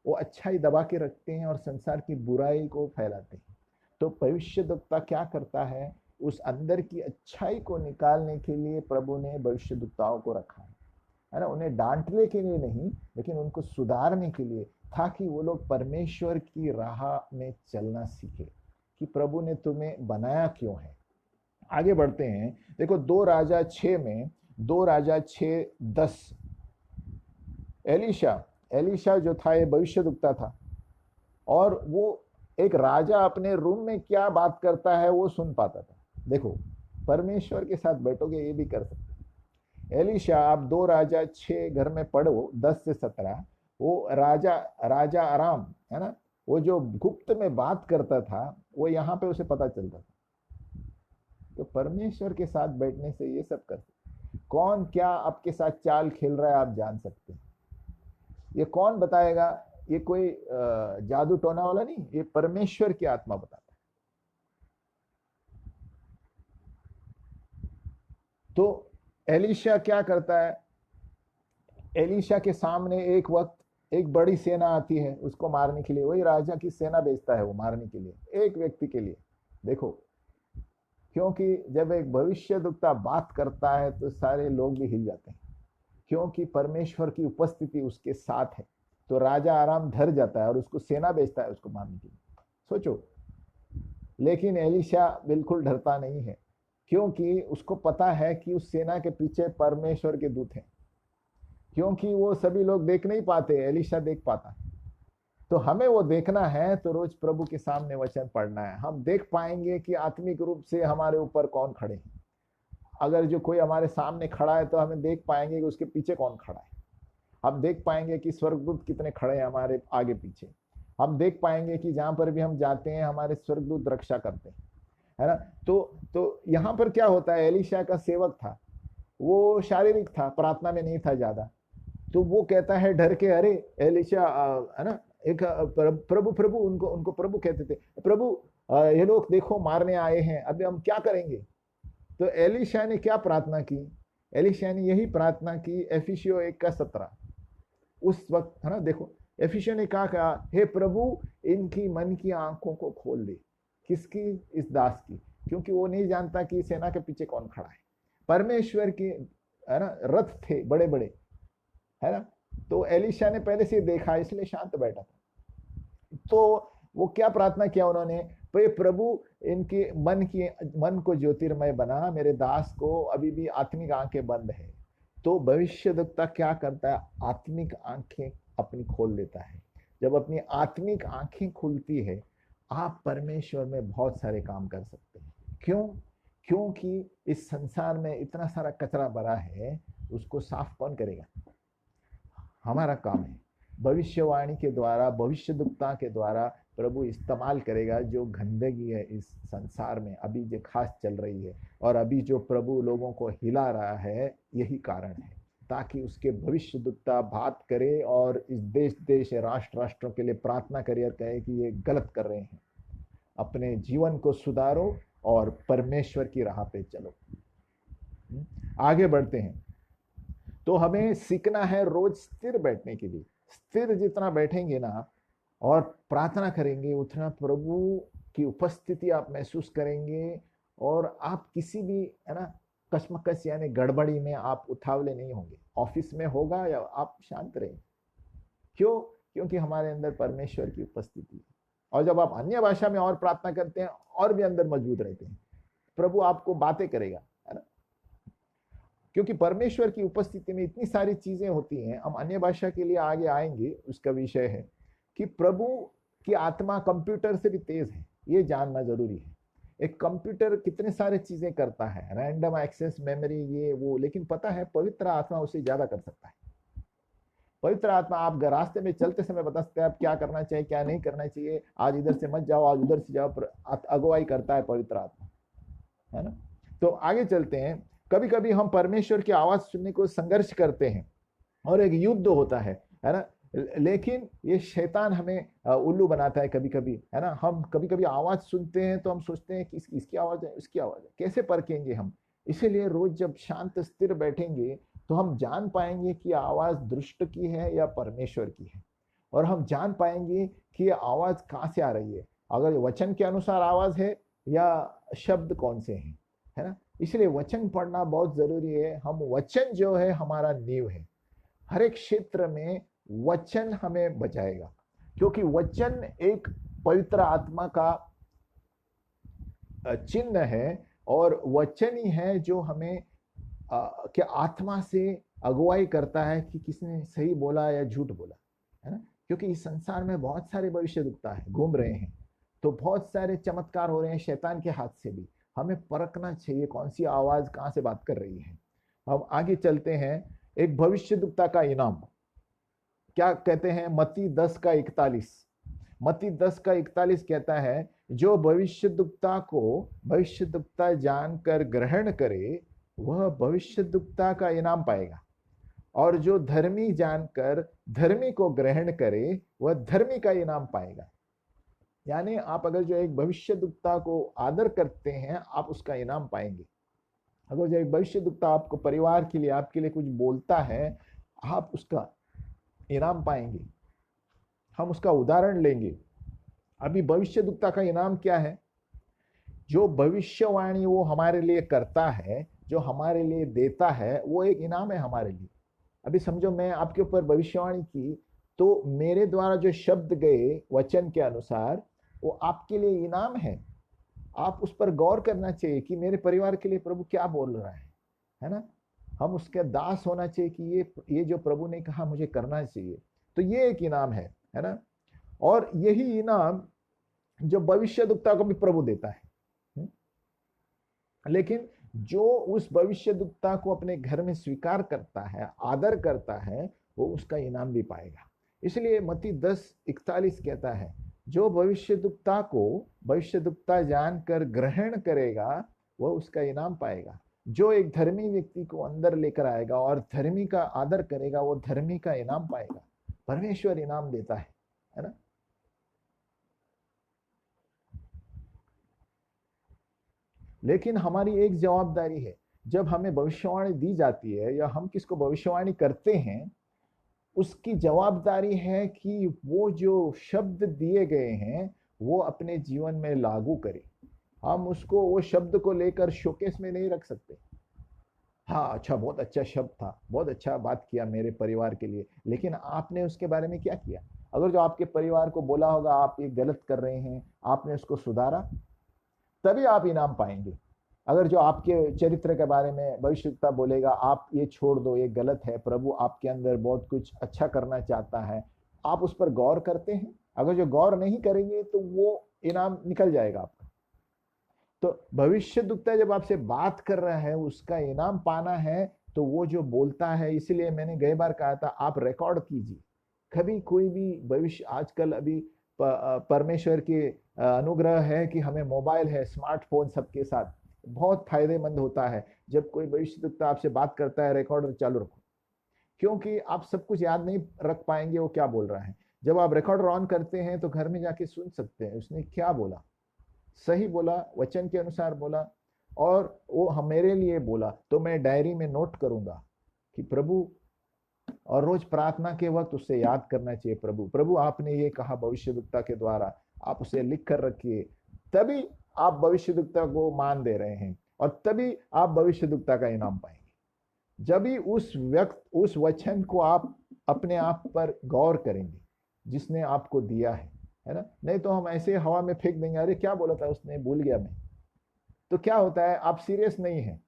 वो अच्छाई दबा के रखते हैं और संसार की बुराई को फैलाते हैं। तो भविष्यद्वक्ता क्या करता है? उस अंदर की अच्छाई को निकालने के लिए प्रभु ने भविष्यद्वक्ताओं को रखा है ना। उन्हें डांटने के लिए नहीं, लेकिन उनको सुधारने के लिए, ताकि वो लोग परमेश्वर की राह में चलना सीखे कि प्रभु ने तुम्हें बनाया क्यों है। आगे बढ़ते हैं। देखो 2 राजा 6 में, 2 राजा 6:10, एलिशा जो था ये भविष्यद्वक्ता था, और वो एक राजा अपने रूम में क्या बात करता है वो सुन पाता था। देखो परमेश्वर के साथ बैठोगे ये भी कर सकते। एलिशा, आप 2 राजा 6 घर में पढ़ो 10 से 17, वो राजा आराम है ना, वो जो गुप्त में बात करता था वो यहाँ पे उसे पता चलता था। तो परमेश्वर के साथ बैठने से ये सब कर सकते। कौन क्या आपके साथ चाल खेल रहा है आप जान सकते हैं। ये कौन बताएगा? ये कोई जादू टोना वाला नहीं, ये परमेश्वर की आत्मा बताता है। तो एलिशा क्या करता है? एलिशा के सामने एक वक्त एक बड़ी सेना आती है उसको मारने के लिए। वही राजा की सेना भेजता है वो मारने के लिए, एक व्यक्ति के लिए। देखो, क्योंकि जब एक भविष्यद्वक्ता बात करता है तो सारे लोग भी हिल जाते हैं, क्योंकि परमेश्वर की उपस्थिति उसके साथ है। तो राजा आराम डर जाता है और उसको सेना भेजता है उसको मारने के लिए। सोचो, लेकिन एलिशा बिल्कुल डरता नहीं है, क्योंकि उसको पता है कि उस सेना के पीछे परमेश्वर के दूत हैं। क्योंकि वो सभी लोग देख नहीं पाते, एलिशा देख पाता। तो हमें वो देखना है, तो रोज प्रभु के सामने वचन पढ़ना है। हम देख पाएंगे कि आत्मिक रूप से हमारे ऊपर कौन खड़े हैं। अगर जो कोई हमारे सामने खड़ा है तो हमें देख पाएंगे कि उसके पीछे कौन खड़ा है। हम देख पाएंगे कि स्वर्गदूत कितने खड़े हैं हमारे आगे पीछे। हम देख पाएंगे कि जहां पर भी हम जाते हैं हमारे स्वर्गदूत रक्षा करते हैं, है ना। तो यहाँ पर क्या होता है? एलिशा का सेवक था, वो शारीरिक था, प्रार्थना में नहीं था ज्यादा। तो वो कहता है डर के, अरे एलिशा, है ना, एक प्रभु प्रभु उनको उनको प्रभु कहते थे, प्रभु ये लोग देखो मारने आए हैं, अभी हम क्या करेंगे? तो एलिशा ने क्या प्रार्थना की? एलिशा ने यही प्रार्थना की, एफिसियो 1:17 उस वक्त, है ना। देखो एफिसियो ने कहा, हे प्रभु इनकी मन की आंखों को खोल दे। किसकी? इस दास की। क्योंकि वो नहीं जानता कि सेना के पीछे कौन खड़ा है। परमेश्वर के, है ना, रथ थे बड़े बड़े, है ना। तो एलिशा ने पहले से देखा, इसलिए शांत बैठा था। तो वो क्या प्रार्थना किया उन्होंने, भाई प्रभु इनके मन को ज्योतिर्मय बना, मेरे दास को अभी भी आत्मिक आंखें बंद है। तो भविष्यद्वक्ता क्या करता है, आत्मिक आंखें अपनी खोल देता है। जब अपनी आत्मिक आंखें खुलती है, आप परमेश्वर में बहुत सारे काम कर सकते हैं। क्यों? क्योंकि इस संसार में इतना सारा कचरा भरा है, उसको साफ कौन करेगा? हमारा काम है। भविष्यवाणी के द्वारा, भविष्यद्वक्ता के द्वारा प्रभु इस्तेमाल करेगा। जो गंदगी है इस संसार में अभी जो खास चल रही है, और अभी जो प्रभु लोगों को हिला रहा है, यही कारण है, ताकि उसके भविष्यद्वक्ता बात करे और इस देश राष्ट्र राष्ट्रों के लिए प्रार्थना करे और कहे कि ये गलत कर रहे हैं, अपने जीवन को सुधारो और परमेश्वर की राह पे चलो। आगे बढ़ते हैं। तो हमें सीखना है रोज स्थिर बैठने के लिए। स्थिर जितना बैठेंगे ना और प्रार्थना करेंगे, उतना प्रभु की उपस्थिति आप महसूस करेंगे, और आप किसी भी, है ना, कश्मकश यानी गड़बड़ी में आप उतावले नहीं होंगे। ऑफिस में होगा या आप शांत रहेंगे। क्यों? क्योंकि हमारे अंदर परमेश्वर की उपस्थिति है। और जब आप अन्य भाषा में और प्रार्थना करते हैं, और भी अंदर मजबूत रहते हैं। प्रभु आपको बातें करेगा, है ना, क्योंकि परमेश्वर की उपस्थिति में इतनी सारी चीजें होती हैं। हम अन्य भाषा के लिए आगे आएंगे, उसका विषय है कि प्रभु की आत्मा कंप्यूटर से भी तेज है, ये जानना जरूरी है। एक कंप्यूटर कितने सारे चीजें करता है, रैंडम एक्सेस मेमोरी, ये वो, लेकिन पता है पवित्र आत्मा उससे ज्यादा कर सकता है। पवित्र आत्मा आप रास्ते में चलते समय बता सकते हैं आप क्या करना चाहिए, क्या नहीं करना चाहिए। आज इधर से मत जाओ, आज उधर से जाओ, अगुवाई करता है पवित्र आत्मा, है ना। तो आगे चलते हैं। कभी कभी हम परमेश्वर की आवाज सुनने को संघर्ष करते हैं, और एक युद्ध होता है ना। लेकिन ये शैतान हमें उल्लू बनाता है कभी कभी, है ना। हम कभी कभी आवाज सुनते हैं तो हम सोचते हैं कि इसकी आवाज है, इसकी आवाज है, कैसे परखेंगे हम। इसीलिए रोज जब शांत स्थिर बैठेंगे तो हम जान पाएंगे कि आवाज दुष्ट की है या परमेश्वर की है, और हम जान पाएंगे कि ये आवाज कहाँ से आ रही है, अगर वचन के अनुसार आवाज है या शब्द कौन से हैं, है ना। इसलिए वचन पढ़ना बहुत जरूरी है। हम वचन जो है हमारा नींव है। हर एक क्षेत्र में वचन हमें बचाएगा, क्योंकि वचन एक पवित्र आत्मा का चिन्ह है, और वचन ही है जो हमें क्या आत्मा से अगुवाई करता है कि किसने सही बोला या झूठ बोला, है ना। क्योंकि इस संसार में बहुत सारे भविष्यद्वक्ता है घूम रहे हैं, तो बहुत सारे चमत्कार हो रहे हैं शैतान के हाथ से भी। हमें परखना चाहिए कौन सी आवाज कहां से बात कर रही है। अब आगे चलते हैं। एक भविष्यद्वक्ता का इनाम क्या कहते हैं, मत्ती 10:41। मत्ती 10:41 कहता है, जो भविष्यद्वक्ता को भविष्यद्वक्ता जानकर ग्रहण करे वह भविष्यद्वक्ता का इनाम पाएगा, और जो धर्मी जानकर धर्मी को ग्रहण करे वह धर्मी का इनाम पाएगा। यानी आप अगर जो एक भविष्यद्वक्ता को आदर करते हैं, आप उसका इनाम पाएंगे। अगर जो एक भविष्यद्वक्ता आपको परिवार के लिए, आपके लिए कुछ बोलता है, आप उसका इनाम पाएंगे। हम उसका उदाहरण लेंगे। अभी भविष्यद्वक्ता का इनाम क्या है? जो भविष्यवाणी वो हमारे लिए करता है, जो हमारे लिए देता है, वो एक इनाम है हमारे लिए। अभी समझो मैं आपके ऊपर भविष्यवाणी की, तो मेरे द्वारा जो शब्द गए वचन के अनुसार, वो आपके लिए इनाम है। आप उस पर गौर करना चाहिए कि मेरे परिवार के लिए प्रभु क्या बोल रहा है ना। हम उसके दास होना चाहिए कि ये जो प्रभु ने कहा मुझे करना चाहिए, तो ये एक इनाम है ना। और यही इनाम जो भविष्यद्वक्ता को भी प्रभु देता है। लेकिन जो उस भविष्यद्वक्ता को अपने घर में स्वीकार करता है, आदर करता है, वो उसका इनाम भी पाएगा। इसलिए मत्ती 10:41 कहता है, जो भविष्यद्वक्ता को भविष्यद्वक्ता जानकर ग्रहण करेगा वह उसका इनाम पाएगा। जो एक धर्मी व्यक्ति को अंदर लेकर आएगा और धर्मी का आदर करेगा, वो धर्मी का इनाम पाएगा। परमेश्वर इनाम देता है ना। लेकिन हमारी एक जवाबदारी है, जब हमें भविष्यवाणी दी जाती है या हम किसको भविष्यवाणी करते हैं, उसकी जवाबदारी है कि वो जो शब्द दिए गए हैं वो अपने जीवन में लागू करें। हम उसको वो शब्द को लेकर शोकेस में नहीं रख सकते। हाँ अच्छा, बहुत अच्छा शब्द था, बहुत अच्छा बात किया मेरे परिवार के लिए, लेकिन आपने उसके बारे में क्या किया? अगर जो आपके परिवार को बोला होगा आप ये गलत कर रहे हैं, आपने उसको सुधारा, तभी आप इनाम पाएंगे। अगर जो आपके चरित्र के बारे में भविष्यवक्ता बोलेगा आप ये छोड़ दो, ये गलत है, प्रभु आपके अंदर बहुत कुछ अच्छा करना चाहता है, आप उस पर गौर करते हैं। अगर जो गौर नहीं करेंगे तो वो इनाम निकल जाएगा आपका। तो भविष्यवक्ता जब आपसे बात कर रहा है, उसका इनाम पाना है, तो वो जो बोलता है, इसलिए मैंने कई बार कहा था आप रिकॉर्ड कीजिए। कभी कोई भी भविष्य, आजकल अभी परमेश्वर के अनुग्रह है कि हमें मोबाइल है, स्मार्टफोन सबके साथ, बहुत फायदेमंद होता है। जब कोई भविष्यवक्ता आपसे बात करता है, रिकॉर्डर चालू रखो, क्योंकि आप सब कुछ याद नहीं रख पाएंगे वो क्या बोल रहा है। जब आप रिकॉर्डर ऑन करते हैं तो घर में जाके सुन सकते हैं उसने क्या बोला, सही बोला, वचन के अनुसार बोला, और वो हम मेरे लिए बोला, तो मैं डायरी में नोट करूंगा कि प्रभु, और रोज प्रार्थना के वक्त उससे याद करना चाहिए, प्रभु प्रभु आपने ये कहा भविष्यवक्ता के द्वारा, आप उसे लिख कर रखिए। तभी आप भविष्यवक्ता को मान दे रहे हैं, और तभी आप भविष्यवक्ता का इनाम पाएंगे। जब भी उस वचन को आप अपने आप पर गौर करेंगे जिसने आपको दिया है ना। नहीं तो हम ऐसे हवा में फेंक देंगे, अरे क्या बोला था उसने, भूल गया मैं। तो क्या होता है, आप सीरियस नहीं है।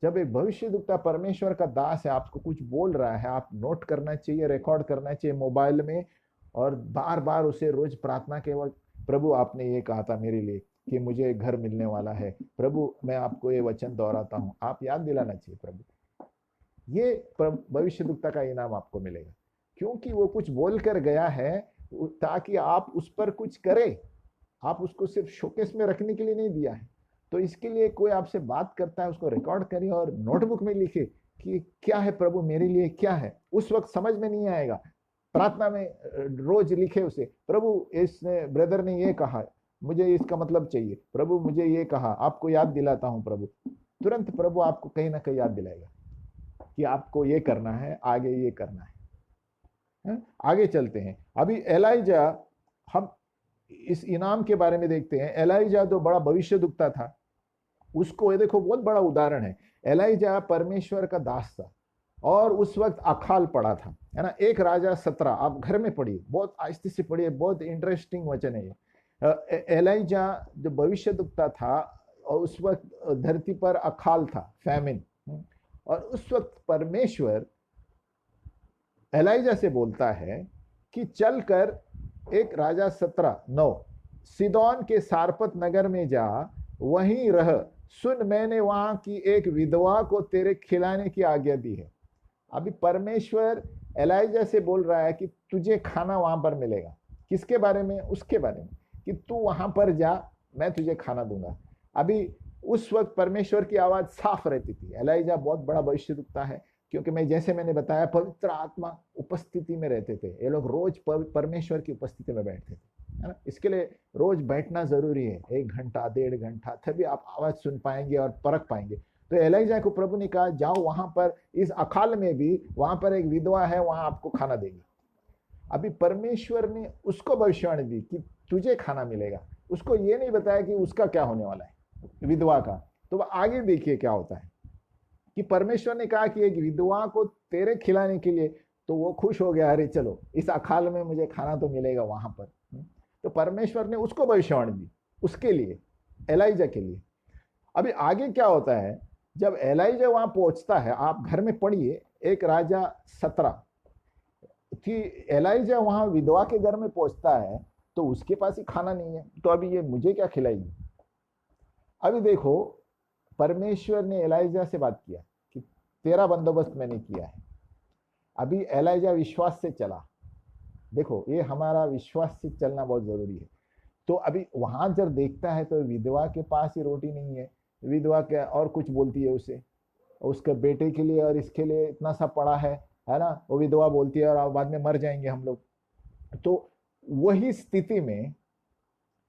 जब एक भविष्यवक्ता परमेश्वर का दास है, आपको कुछ बोल रहा है, आप नोट करना चाहिए, रिकॉर्ड करना चाहिए मोबाइल में, और बार बार उसे रोज प्रार्थना के वक्त, प्रभु आपने ये कहा था मेरे लिए कि मुझे घर मिलने वाला है, प्रभु मैं आपको ये वचन दोहराता हूँ, आप याद दिलाना चाहिए प्रभु। ये भविष्यवक्ता का इनाम आपको मिलेगा, क्योंकि वो कुछ बोल कर गया है ताकि आप उस पर कुछ करें। आप उसको सिर्फ शोकेस में रखने के लिए नहीं दिया है। तो इसके लिए कोई आपसे बात करता है, उसको रिकॉर्ड करिए और नोटबुक में लिखे कि क्या है प्रभु मेरे लिए क्या है। उस वक्त समझ में नहीं आएगा, प्रार्थना में रोज लिखे उसे, प्रभु इसने ब्रदर ने ये कहा, मुझे इसका मतलब चाहिए, प्रभु मुझे ये कहा, आपको याद दिलाता हूं प्रभु। तुरंत प्रभु आपको कहीं ना कहीं याद दिलाएगा कि आपको ये करना है, आगे ये करना है। आगे चलते हैं। अभी एलाइजा, हम इस इनाम के बारे में देखते हैं। एलाइजा तो बड़ा भविष्यवक्ता था, उसको ये देखो बहुत बड़ा उदाहरण है। एलाइजा परमेश्वर का दास था, और उस वक्त अकाल पड़ा था, है ना। 1 राजा 17, आप घर में पढ़िए, बहुत आहिस्ते से पढ़िए, बहुत इंटरेस्टिंग वचन है ये। एलाइजा जो भविष्यवक्ता था, और उस वक्त धरती पर अकाल था, फैमिन, और उस वक्त परमेश्वर एलाइजा से बोलता है कि चलकर 1 राजा 17:9 सिदोन के सारपत नगर में जा, वहीं रह, सुन मैंने वहां की एक विधवा को तेरे खिलाने की आज्ञा दी है। अभी परमेश्वर एलाइजा से बोल रहा है कि तुझे खाना वहां पर मिलेगा। किसके बारे में? उसके बारे में, कि तू वहां पर जा, मैं तुझे खाना दूंगा। अभी उस वक्त परमेश्वर की आवाज साफ रहती थी। एलाइजा बहुत बड़ा भविष्यवक्ता है, क्योंकि मैंने बताया पवित्र आत्मा उपस्थिति में रहते थे। ये लोग रोज परमेश्वर की उपस्थिति में बैठते थे, है ना। इसके लिए रोज बैठना जरूरी है, 1 घंटा 1.5 घंटा, तभी आप आवाज सुन पाएंगे और परख पाएंगे। तो एलाइजा को प्रभु ने कहा जाओ वहां पर, इस अकाल में भी वहां पर एक विधवा है, वहां आपको खाना देगी। अभी परमेश्वर ने उसको भविष्यवाणी दी कि तुझे खाना मिलेगा। उसको ये नहीं बताया कि उसका क्या होने वाला है, विधवा का। तो आगे देखिए क्या होता है कि परमेश्वर ने कहा कि एक विधवा को तेरे खिलाने के लिए, तो वो खुश हो गया, अरे चलो इस अकाल में मुझे खाना तो मिलेगा वहां पर। तो परमेश्वर ने उसको भविष्यवाणी दी, उसके लिए, एलाइजा के लिए। अभी आगे क्या होता है, जब एलाइजा वहां पहुंचता है, आप घर में पढ़िए 1 राजा 17 कि एलाइजा वहां विधवा के घर में पहुंचता है, तो उसके पास ही खाना नहीं है, तो अभी ये मुझे क्या खिलाएगी। अभी देखो, परमेश्वर ने एलाइजा से बात किया कि तेरा बंदोबस्त मैंने किया है। अभी एलाइजा विश्वास से चला। देखो, ये हमारा विश्वास से चलना बहुत जरूरी है। तो अभी वहां जब देखता है तो विधवा के पास ही रोटी नहीं है, विधवा क्या और कुछ बोलती है उसे, उसके बेटे के लिए और इसके लिए इतना सा पड़ा है ना। वो विधवा बोलती है और बाद में मर जाएंगे हम लोग। तो वही स्थिति में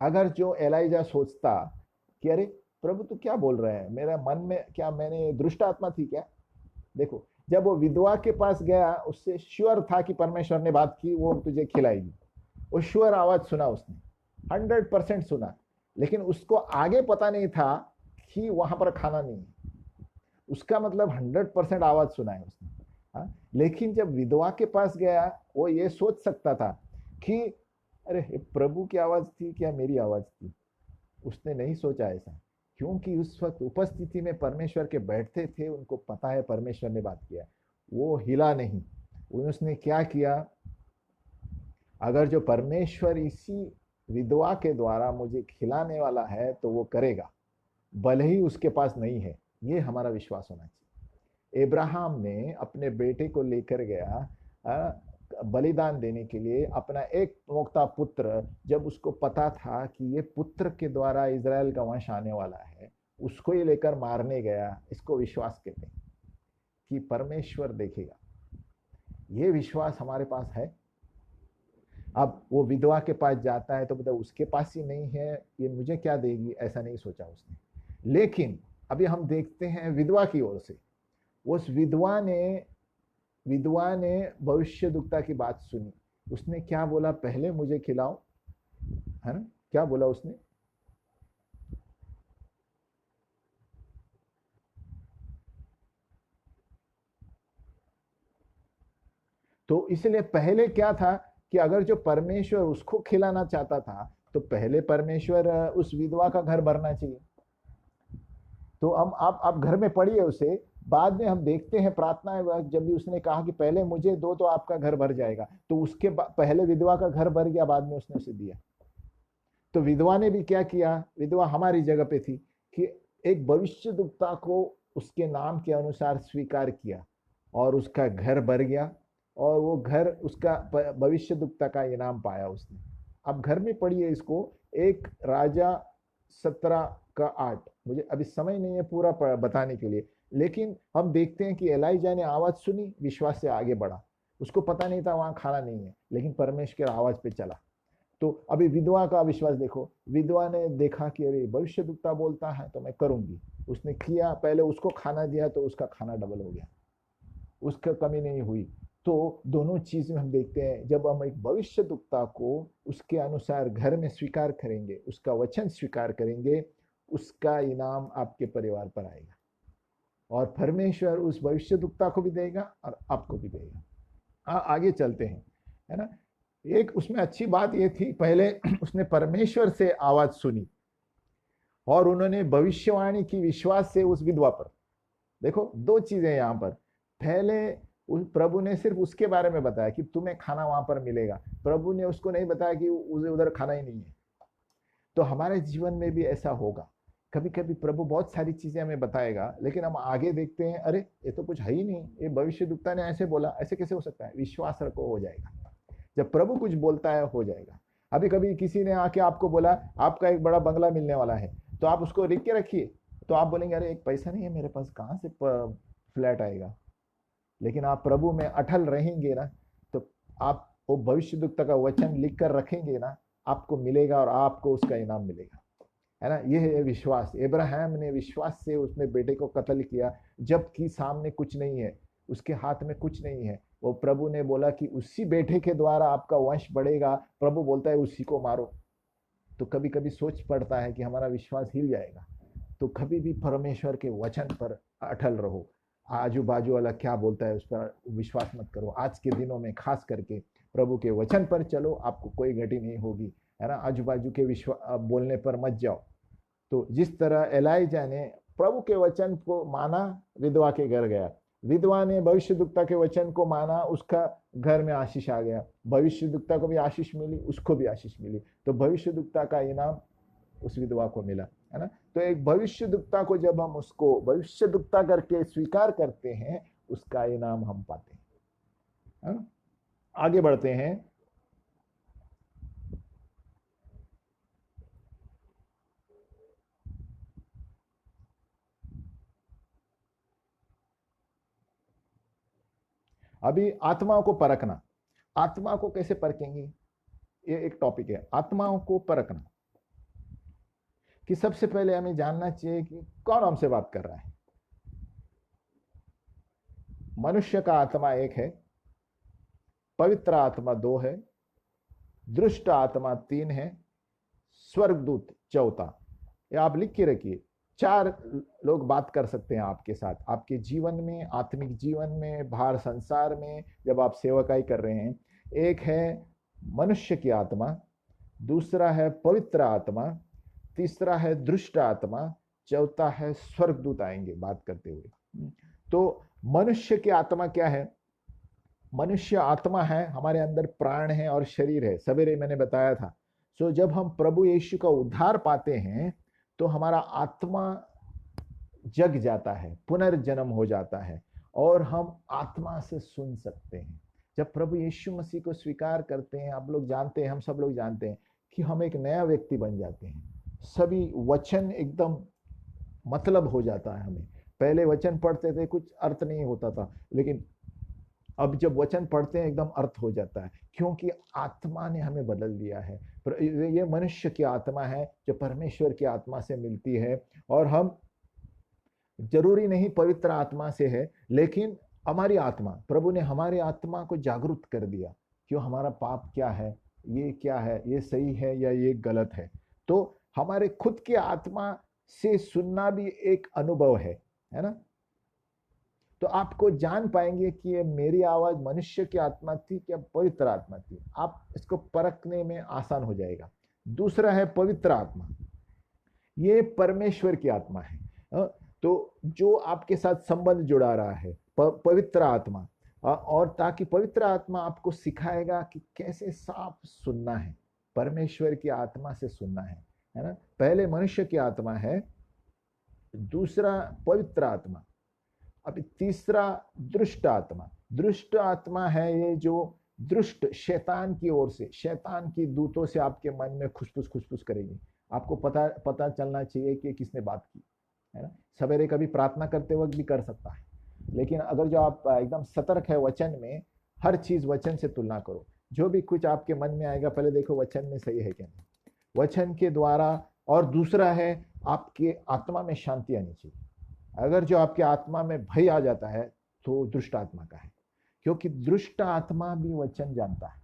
अगर जो एलाइजा सोचता कि अरे प्रभु तू क्या बोल रहे हैं, मेरा मन में क्या, मैंने दुष्ट आत्मा थी क्या। देखो, जब वो विधवा के पास गया, उससे श्योर था कि परमेश्वर ने बात की, वो तुझे खिलाएगी। वो श्योर आवाज सुना उसने, 100% सुना, लेकिन उसको आगे पता नहीं था कि वहां पर खाना नहीं है। उसका मतलब 100% आवाज सुना है उसने। लेकिन जब विधवा के पास गया, वो ये सोच सकता था कि अरे ये प्रभु की आवाज थी क्या मेरी आवाज थी। उसने नहीं सोचा ऐसा, क्योंकि उस वक्त उपस्थिति में परमेश्वर के बैठते थे, उनको पता है परमेश्वर ने बात किया। वो हिला नहीं। उसने क्या किया, अगर जो परमेश्वर इसी विधवा के द्वारा मुझे खिलाने वाला है तो वो करेगा, भले ही उसके पास नहीं है। ये हमारा विश्वास होना चाहिए। इब्राहिम ने अपने बेटे को लेकर गया बलिदान देने के लिए, अपना एक मुक्ता पुत्र, जब उसको पता था कि ये पुत्र के द्वारा इज़राइल का वंश आने वाला है, उसको ही लेकर मारने गया। इसको विश्वास कहते हैं कि परमेश्वर देखेगा। ये विश्वास हमारे पास है। अब वो विधवा के पास जाता है तो मतलब उसके पास ही नहीं है, ये मुझे क्या देगी, ऐसा नहीं सोचा उसने। लेकिन अभी हम देखते हैं विधवा की ओर से। उस विधवा ने भविष्यद्वक्ता की बात सुनी। उसने क्या बोला, पहले मुझे खिलाओ, है ना, क्या बोला उसने। तो इसलिए पहले क्या था कि अगर जो परमेश्वर उसको खिलाना चाहता था तो पहले परमेश्वर उस विधवा का घर भरना चाहिए। तो हम आप घर में पढ़िए उसे, बाद में हम देखते हैं प्रार्थना वक्त जब भी उसने कहा कि पहले मुझे दो तो आपका घर भर जाएगा, तो उसके पहले विधवा का घर भर गया, बाद में उसने उसे दिया। तो विधवा ने भी क्या किया, विधवा हमारी जगह पे थी कि एक भविष्यद्वक्ता को उसके नाम के अनुसार स्वीकार किया और उसका घर भर गया, और वो घर उसका भविष्यद्वक्ता का इनाम पाया उसने। अब घर में पढ़िए इसको, एक राजा 17 का 8। मुझे अभी समय नहीं है पूरा बताने के लिए, लेकिन हम देखते हैं कि एलाइजा ने आवाज सुनी, विश्वास से आगे बढ़ा। उसको पता नहीं था वहां खाना नहीं है, लेकिन परमेश्वर की आवाज पे चला। तो अभी विधवा का विश्वास देखो, विधवा ने देखा कि अरे भविष्यद्वक्ता बोलता है तो मैं करूंगी। उसने किया, पहले उसको खाना दिया तो उसका खाना डबल हो गया, उसका कमी नहीं हुई। तो दोनों चीज में हम देखते हैं, जब हम एक भविष्यद्वक्ता को उसके अनुसार घर में स्वीकार करेंगे, उसका वचन स्वीकार करेंगे, उसका इनाम आपके परिवार पर आएगा, और परमेश्वर उस भविष्यद्वक्ता को भी देगा और आपको भी देगा। आगे चलते हैं, है ना। एक उसमें अच्छी बात यह थी, पहले उसने परमेश्वर से आवाज सुनी और उन्होंने भविष्यवाणी की विश्वास से उस विधवा पर। देखो दो चीजें यहां पर, पहले उस प्रभु ने सिर्फ उसके बारे में बताया कि तुम्हें खाना वहां पर मिलेगा, प्रभु ने उसको नहीं बताया कि उसे उधर खाना ही नहीं है। तो हमारे जीवन में भी ऐसा होगा, कभी कभी प्रभु बहुत सारी चीजें हमें बताएगा, लेकिन हम आगे देखते हैं अरे ये तो कुछ है ही नहीं, ये भविष्यद्वक्ता ने ऐसे बोला, ऐसे कैसे हो सकता है। विश्वास रखो, हो जाएगा। जब प्रभु कुछ बोलता है हो जाएगा। अभी कभी किसी ने आके आपको बोला आपका एक बड़ा बंगला मिलने वाला है, तो आप उसको लिख के रखिए, तो आप बोलेंगे अरे एक पैसा नहीं है मेरे पास, कहाँ से फ्लैट आएगा। लेकिन आप प्रभु में अटल रहेंगे ना, तो आप वो भविष्यद्वक्ता का वचन लिख कर रखेंगे ना, आपको मिलेगा और आपको उसका इनाम मिलेगा, है ना। ये है विश्वास। इब्राहिम ने विश्वास से उसने बेटे को कत्ल किया, जबकि सामने कुछ नहीं है, उसके हाथ में कुछ नहीं है। वो प्रभु ने बोला कि उसी बेटे के द्वारा आपका वंश बढ़ेगा, प्रभु बोलता है उसी को मारो। तो कभी कभी सोच पड़ता है कि हमारा विश्वास हिल जाएगा। तो कभी भी परमेश्वर के वचन पर अटल रहो। आजू बाजू वाला क्या बोलता है उस पर विश्वास मत करो। आज के दिनों में खास करके प्रभु के वचन पर चलो, आपको कोई गति नहीं होगी, है ना। आजू बाजू के विश्वास बोलने पर मत जाओ। तो जिस तरह एलाइजा ने प्रभु के वचन को माना, विधवा के घर गया, विधवा ने भविष्यद्वक्ता के वचन को माना, उसका घर में आशीष आ गया। भविष्यद्वक्ता को भी आशीष मिली, उसको भी आशीष मिली। तो भविष्यद्वक्ता का इनाम उस विधवा को मिला, है ना। तो एक भविष्यद्वक्ता को जब हम उसको भविष्यद्वक्ता करके स्वीकार करते हैं, उसका इनाम हम पाते हैं, है ना? आगे बढ़ते हैं। अभी आत्माओं को परखना, आत्मा को कैसे परखेंगे, ये एक टॉपिक है, आत्माओं को परखना। कि सबसे पहले हमें जानना चाहिए कि कौन हमसे बात कर रहा है। मनुष्य का आत्मा एक है, पवित्र आत्मा दो है, दृष्ट आत्मा तीन है, स्वर्गदूत चौथा। ये आप लिख के रखिए। 4 लोग बात कर सकते हैं आपके साथ, आपके जीवन में, आत्मिक जीवन में, बाहर संसार में, जब आप सेवकाई कर रहे हैं। एक है मनुष्य की आत्मा, दूसरा है पवित्र आत्मा, तीसरा है दुष्ट आत्मा, चौथा है स्वर्गदूत आएंगे बात करते हुए। तो मनुष्य की आत्मा क्या है? मनुष्य आत्मा है, हमारे अंदर प्राण है और शरीर है, सवेरे मैंने बताया था। सो जब हम प्रभु यीशु का उद्धार पाते हैं तो हमारा आत्मा जग जाता है, पुनर्जन्म हो जाता है और हम आत्मा से सुन सकते हैं। जब प्रभु यीशु मसीह को स्वीकार करते हैं, आप लोग जानते हैं, हम सब लोग जानते हैं कि हम एक नया व्यक्ति बन जाते हैं। सभी वचन एकदम मतलब हो जाता है हमें। पहले वचन पढ़ते थे कुछ अर्थ नहीं होता था, लेकिन अब जब वचन पढ़ते हैं एकदम अर्थ हो जाता है, क्योंकि आत्मा ने हमें बदल दिया है। ये मनुष्य की आत्मा है जो परमेश्वर की आत्मा से मिलती है। और हम जरूरी नहीं पवित्र आत्मा से है, लेकिन हमारी आत्मा, प्रभु ने हमारी आत्मा को जागरूक कर दिया कि हमारा पाप क्या है, ये क्या है, ये सही है या ये गलत है। तो हमारे खुद की आत्मा से सुनना भी एक अनुभव है ना। तो आपको जान पाएंगे कि ये मेरी आवाज मनुष्य की आत्मा थी क्या पवित्र आत्मा थी, आप इसको परखने में आसान हो जाएगा। दूसरा है पवित्र आत्मा, ये परमेश्वर की आत्मा है। तो जो आपके साथ संबंध जुड़ा रहा है, पवित्र आत्मा। और ताकि पवित्र आत्मा आपको सिखाएगा कि कैसे साफ सुनना है, परमेश्वर की आत्मा से सुनना है ना। पहले मनुष्य की आत्मा है, दूसरा पवित्र आत्मा, अभी तीसरा दुष्ट आत्मा। दुष्ट आत्मा है ये जो दुष्ट शैतान की ओर से, शैतान की दूतों से आपके मन में खुशफुस करेगी। आपको पता चलना चाहिए कि किसने बात की है ना। सवेरे कभी प्रार्थना करते वक्त भी कर सकता है, लेकिन अगर जो आप एकदम सतर्क है वचन में, हर चीज वचन से तुलना करो। जो भी कुछ आपके मन में आएगा पहले देखो वचन में सही है क्या नहीं, वचन के द्वारा। और दूसरा है आपके आत्मा में शांति आनी चाहिए। अगर जो आपके आत्मा में भय आ जाता है तो दुष्ट आत्मा का है, क्योंकि दुष्ट आत्मा भी वचन जानता है।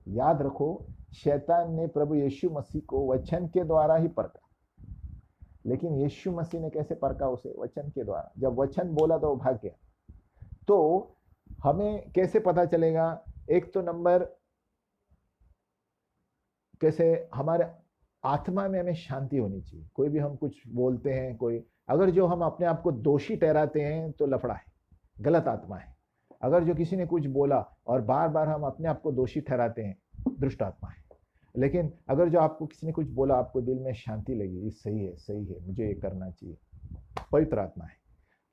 याद रखो, शैतान ने प्रभु यीशु मसीह को वचन के द्वारा ही परखा, लेकिन यीशु मसीह ने कैसे परखा उसे? वचन के द्वारा। जब वचन बोला तो वो भाग गया। तो हमें कैसे पता चलेगा? एक तो नंबर, कैसे हमारे आत्मा में हमें शांति होनी चाहिए। कोई भी हम कुछ बोलते हैं, कोई अगर जो हम अपने आप को दोषी ठहराते हैं तो लफड़ा है, गलत आत्मा है। अगर जो किसी ने कुछ बोला और बार बार हम अपने आप को दोषी ठहराते हैं, दुष्ट आत्मा है। लेकिन अगर जो आपको किसी ने कुछ बोला, आपको दिल में शांति लगी, ये सही है, मुझे ये करना चाहिए, पवित्र आत्मा है।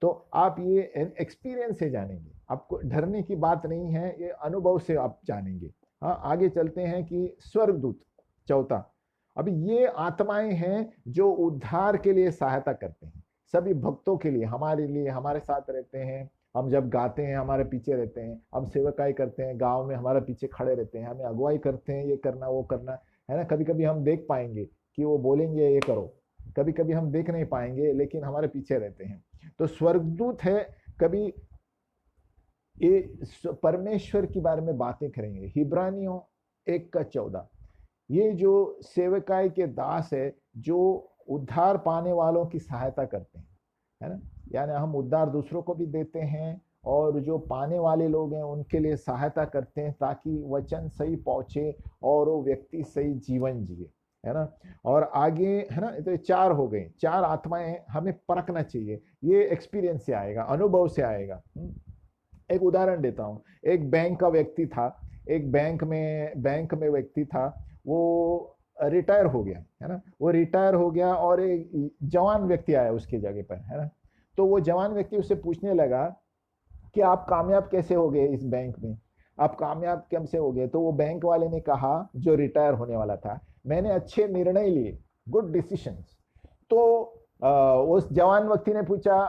तो आप ये एक्सपीरियंस से जानेंगे, आपको डरने की बात नहीं है, ये अनुभव से आप जानेंगे। हाँ, आगे चलते हैं कि स्वर्गदूत, चौथा। अभी ये आत्माएं हैं जो उद्धार के लिए सहायता करते हैं, सभी भक्तों के लिए, हमारे लिए, हमारे साथ रहते हैं। हम जब गाते हैं हमारे पीछे रहते हैं, हम सेवकाई करते हैं गांव में हमारे पीछे खड़े रहते हैं, हमें अगुवाई करते हैं, ये करना वो करना है ना। कभी कभी हम देख पाएंगे कि वो बोलेंगे ये करो, कभी कभी हम देख नहीं पाएंगे लेकिन हमारे पीछे रहते हैं। तो स्वर्गदूत है, कभी ये परमेश्वर के बारे में बातें करेंगे। हिब्रानियों 1:14, ये जो सेवकाई के दास है जो उद्धार पाने वालों की सहायता करते हैं, है ना। यानी हम उद्धार दूसरों को भी देते हैं और जो पाने वाले लोग हैं उनके लिए सहायता करते हैं, ताकि वचन सही पहुंचे और वो व्यक्ति सही जीवन जिए, है ना। और आगे, है ना, तो चार हो गए, चार आत्माएं हमें परखना चाहिए। ये एक्सपीरियंस से आएगा, अनुभव से आएगा। एक उदाहरण देता हूँ। एक बैंक का व्यक्ति था, एक बैंक में व्यक्ति था, वो रिटायर हो गया, है ना। वो रिटायर हो गया और एक जवान व्यक्ति आया उसकी जगह पर, है ना। तो वो जवान व्यक्ति उससे पूछने लगा कि आप कामयाब कैसे हो गए इस बैंक में, आप कामयाब कैसे हो गए? तो वो बैंक वाले ने कहा, जो रिटायर होने वाला था, मैंने अच्छे निर्णय लिए, गुड डिसीजंस। तो उस जवान व्यक्ति ने पूछा,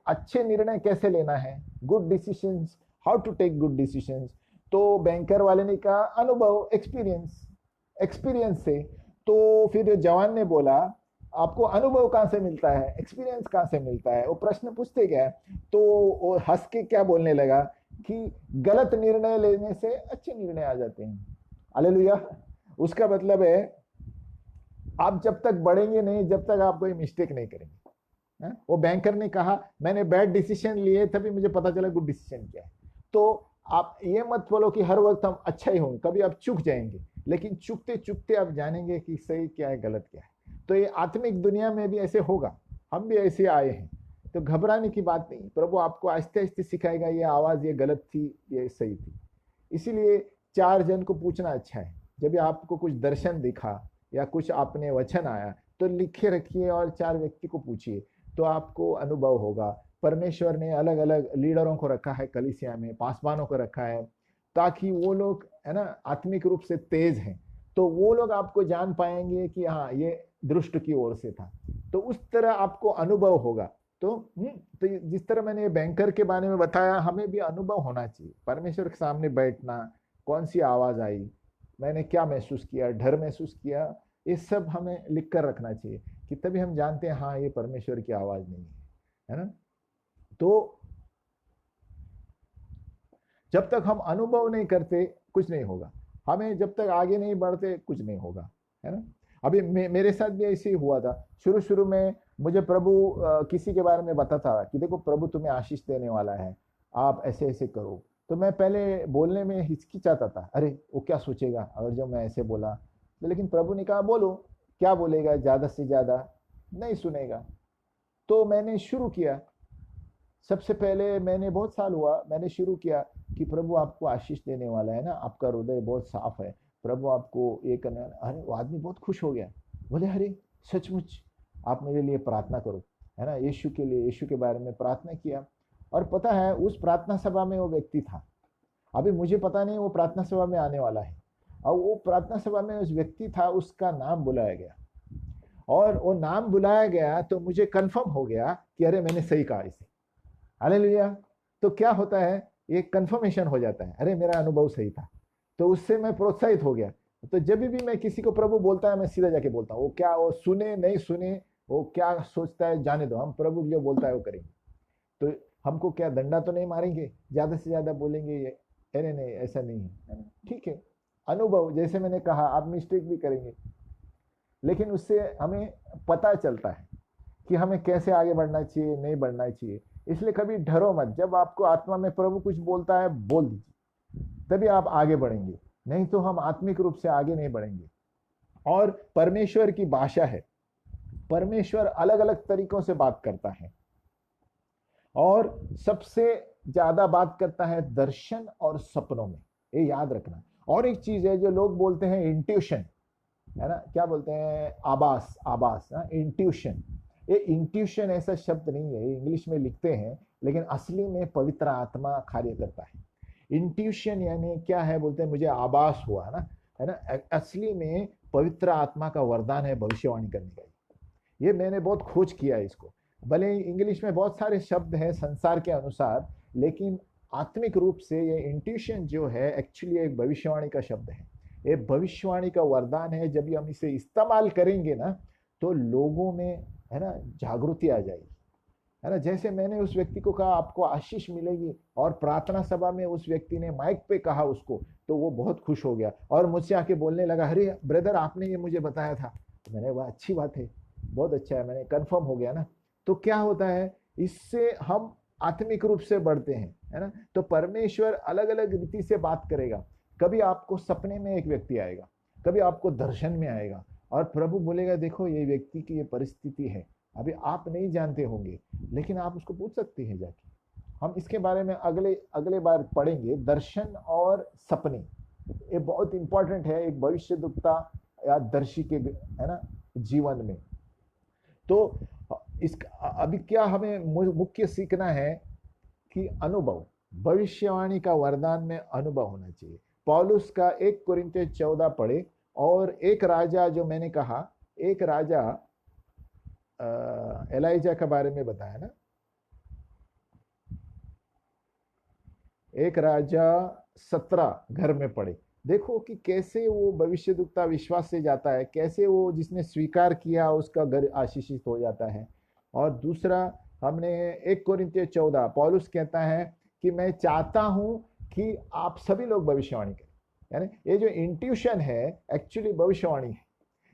अच्छे निर्णय कैसे लेना है, good decisions, how to take good decisions? तो बैंकर वाले ने कहा, अनुभव, एक्सपीरियंस से। तो फिर जवान ने बोला, आपको अनुभव कहाँ से मिलता है, एक्सपीरियंस कहाँ से मिलता है? वो प्रश्न पूछते गया। तो वो हंस के क्या बोलने लगा कि गलत निर्णय लेने से अच्छे निर्णय आ जाते हैं। हालेलुया। उसका मतलब है आप जब तक बढ़ेंगे नहीं, जब तक आप कोई मिस्टेक नहीं करेंगे। वो बैंकर ने कहा, मैंने बैड डिसीजन लिए तभी मुझे पता चला गुड डिसीजन क्या है। तो आप ये मत बोलो कि हर वक्त हम अच्छा ही होंगे, कभी आप चूक जाएंगे, लेकिन चुकते चुकते आप जानेंगे कि सही क्या है गलत क्या है। तो ये आत्मिक दुनिया में भी ऐसे होगा, हम भी ऐसे आए हैं। तो घबराने की बात नहीं, प्रभु आपको आहिस्ते आहिस्ते सिखाएगा, ये आवाज ये गलत थी ये सही थी। इसीलिए 4 जन को पूछना अच्छा है। जब भी आपको कुछ दर्शन दिखा या कुछ आपने वचन आया तो लिखे रखिए और 4 व्यक्ति को पूछिए, तो आपको अनुभव होगा। परमेश्वर ने अलग अलग लीडरों को रखा है कलीसिया में, पासवानों को रखा है, ताकि वो लोग है ना आत्मिक रूप से तेज हैं, तो वो लोग आपको जान पाएंगे कि हाँ ये दृष्ट की ओर से था। तो उस तरह आपको अनुभव होगा। तो जिस तरह मैंने बैंकर के बारे में बताया, हमें भी अनुभव होना चाहिए। परमेश्वर के सामने बैठना, कौन सी आवाज आई, मैंने क्या महसूस किया, डर महसूस किया, ये सब हमें लिख कर रखना चाहिए, कि तभी हम जानते हैं हाँ ये परमेश्वर की आवाज नहीं है ना। तो जब तक हम अनुभव नहीं करते कुछ नहीं होगा, हमें जब तक आगे नहीं बढ़ते कुछ नहीं होगा, है ना। अभी मेरे साथ भी ऐसे ही हुआ था। शुरू शुरू में मुझे प्रभु किसी के बारे में बताता था कि देखो प्रभु तुम्हें आशीष देने वाला है, आप ऐसे ऐसे करो। तो मैं पहले बोलने में हिचकिचाता था, अरे वो क्या सोचेगा अगर जब मैं ऐसे बोला। तो लेकिन प्रभु ने कहा बोलो, क्या बोलेगा, ज़्यादा से ज़्यादा नहीं सुनेगा। तो मैंने शुरू किया। सबसे पहले मैंने बहुत साल हुआ मैंने शुरू किया कि प्रभु आपको आशीष देने वाला है ना, आपका हृदय बहुत साफ है, प्रभु आपको ये करने वाला। अरे वो आदमी बहुत खुश हो गया, बोले अरे सचमुच, आप मेरे लिए प्रार्थना करो, है ना। यीशु के लिए, यीशु के बारे में प्रार्थना किया। और पता है उस प्रार्थना सभा में वो व्यक्ति था, अभी मुझे पता नहीं वो प्रार्थना सभा में आने वाला है। और वो प्रार्थना सभा में उस व्यक्ति था, उसका नाम बुलाया गया, और वो नाम बुलाया गया तो मुझे कंफर्म हो गया कि अरे मैंने सही कहा इसे। हालेलुया। तो क्या होता है, ये कंफर्मेशन हो जाता है, अरे मेरा अनुभव सही था। तो उससे मैं प्रोत्साहित हो गया। तो जब भी मैं किसी को प्रभु बोलता है, मैं सीधा जाके बोलता हूँ, वो क्या वो सुने नहीं सुने, वो क्या सोचता है जाने दो, हम प्रभु जो बोलता है वो करेंगे। तो हमको क्या दंडा तो नहीं मारेंगे, ज्यादा से ज्यादा बोलेंगे ये अरे नहीं ऐसा नहीं है, ठीक है। अनुभव, जैसे मैंने कहा आप मिस्टेक भी करेंगे, लेकिन उससे हमें पता चलता है कि हमें कैसे आगे बढ़ना चाहिए नहीं बढ़ना चाहिए। इसलिए कभी डरो मत, जब आपको आत्मा में प्रभु कुछ बोलता है बोल दीजिए, तभी आप आगे बढ़ेंगे, नहीं तो हम आत्मिक रूप से आगे नहीं बढ़ेंगे। और परमेश्वर की भाषा है, परमेश्वर अलग अलग तरीकों से बात करता है, और सबसे ज्यादा बात करता है दर्शन और सपनों में, ये याद रखना। और एक चीज है जो लोग बोलते हैं इंट्यूशन, है ना, क्या बोलते हैं, आभास, आभास, इंट्यूशन। ये इंट्यूशन ऐसा शब्द नहीं है, ये इंग्लिश में लिखते हैं, लेकिन असली में पवित्र आत्मा कार्य करता है। इंट्यूशन यानी क्या है, बोलते हैं मुझे आभास हुआ ना, है ना। असली में पवित्र आत्मा का वरदान है भविष्यवाणी करने का। ये मैंने बहुत खोज किया है इसको। भले इंग्लिश में बहुत सारे शब्द हैं संसार के अनुसार, लेकिन आत्मिक रूप से ये इंट्यूशन जो है एक्चुअली एक भविष्यवाणी का शब्द है। ये भविष्यवाणी का वरदान है। जब हम इसे इस्तेमाल करेंगे ना, तो लोगों में, है ना, जागृति आ जाएगी, है ना। जैसे मैंने उस व्यक्ति को कहा आपको आशीष मिलेगी, और प्रार्थना सभा में उस व्यक्ति ने माइक पे कहा उसको, तो वो बहुत खुश हो गया और मुझसे आके बोलने लगा, अरे ब्रदर आपने ये मुझे बताया था। तो मैंने वह अच्छी बात है, बहुत अच्छा है, मैंने कंफर्म हो गया ना। तो क्या होता है, इससे हम आत्मिक रूप से बढ़ते हैं, है ना। तो परमेश्वर अलग अलग रीति से बात करेगा। कभी आपको सपने में एक व्यक्ति आएगा, कभी आपको दर्शन में आएगा, और प्रभु बोलेगा देखो ये व्यक्ति की ये परिस्थिति है, अभी आप नहीं जानते होंगे, लेकिन आप उसको पूछ सकते हैं जाके। हम इसके बारे में अगले अगले बार पढ़ेंगे, दर्शन और सपने। ये बहुत इंपॉर्टेंट है एक भविष्य दुखता या दर्शी के, है ना, जीवन में। तो इस अभी क्या हमें मुख्य सीखना है कि अनुभव, भविष्यवाणी का वरदान में अनुभव होना चाहिए। पौलुस का 1 कोरिन्थियों 14 पढ़े, और एक राजा, जो मैंने कहा एक राजा एलाइजा के बारे में बताया ना, एक राजा 17 घर में पढ़े। देखो कि कैसे वो भविष्य दुखता विश्वास से जाता है, कैसे वो जिसने स्वीकार किया उसका घर आशीषित हो जाता है। और दूसरा हमने 1 कोरिन्थियों 14 पौलुस कहता है कि मैं चाहता हूं कि आप सभी लोग भविष्यवाणी करें। यानी ये जो इंट्यूशन है एक्चुअली भविष्यवाणी है।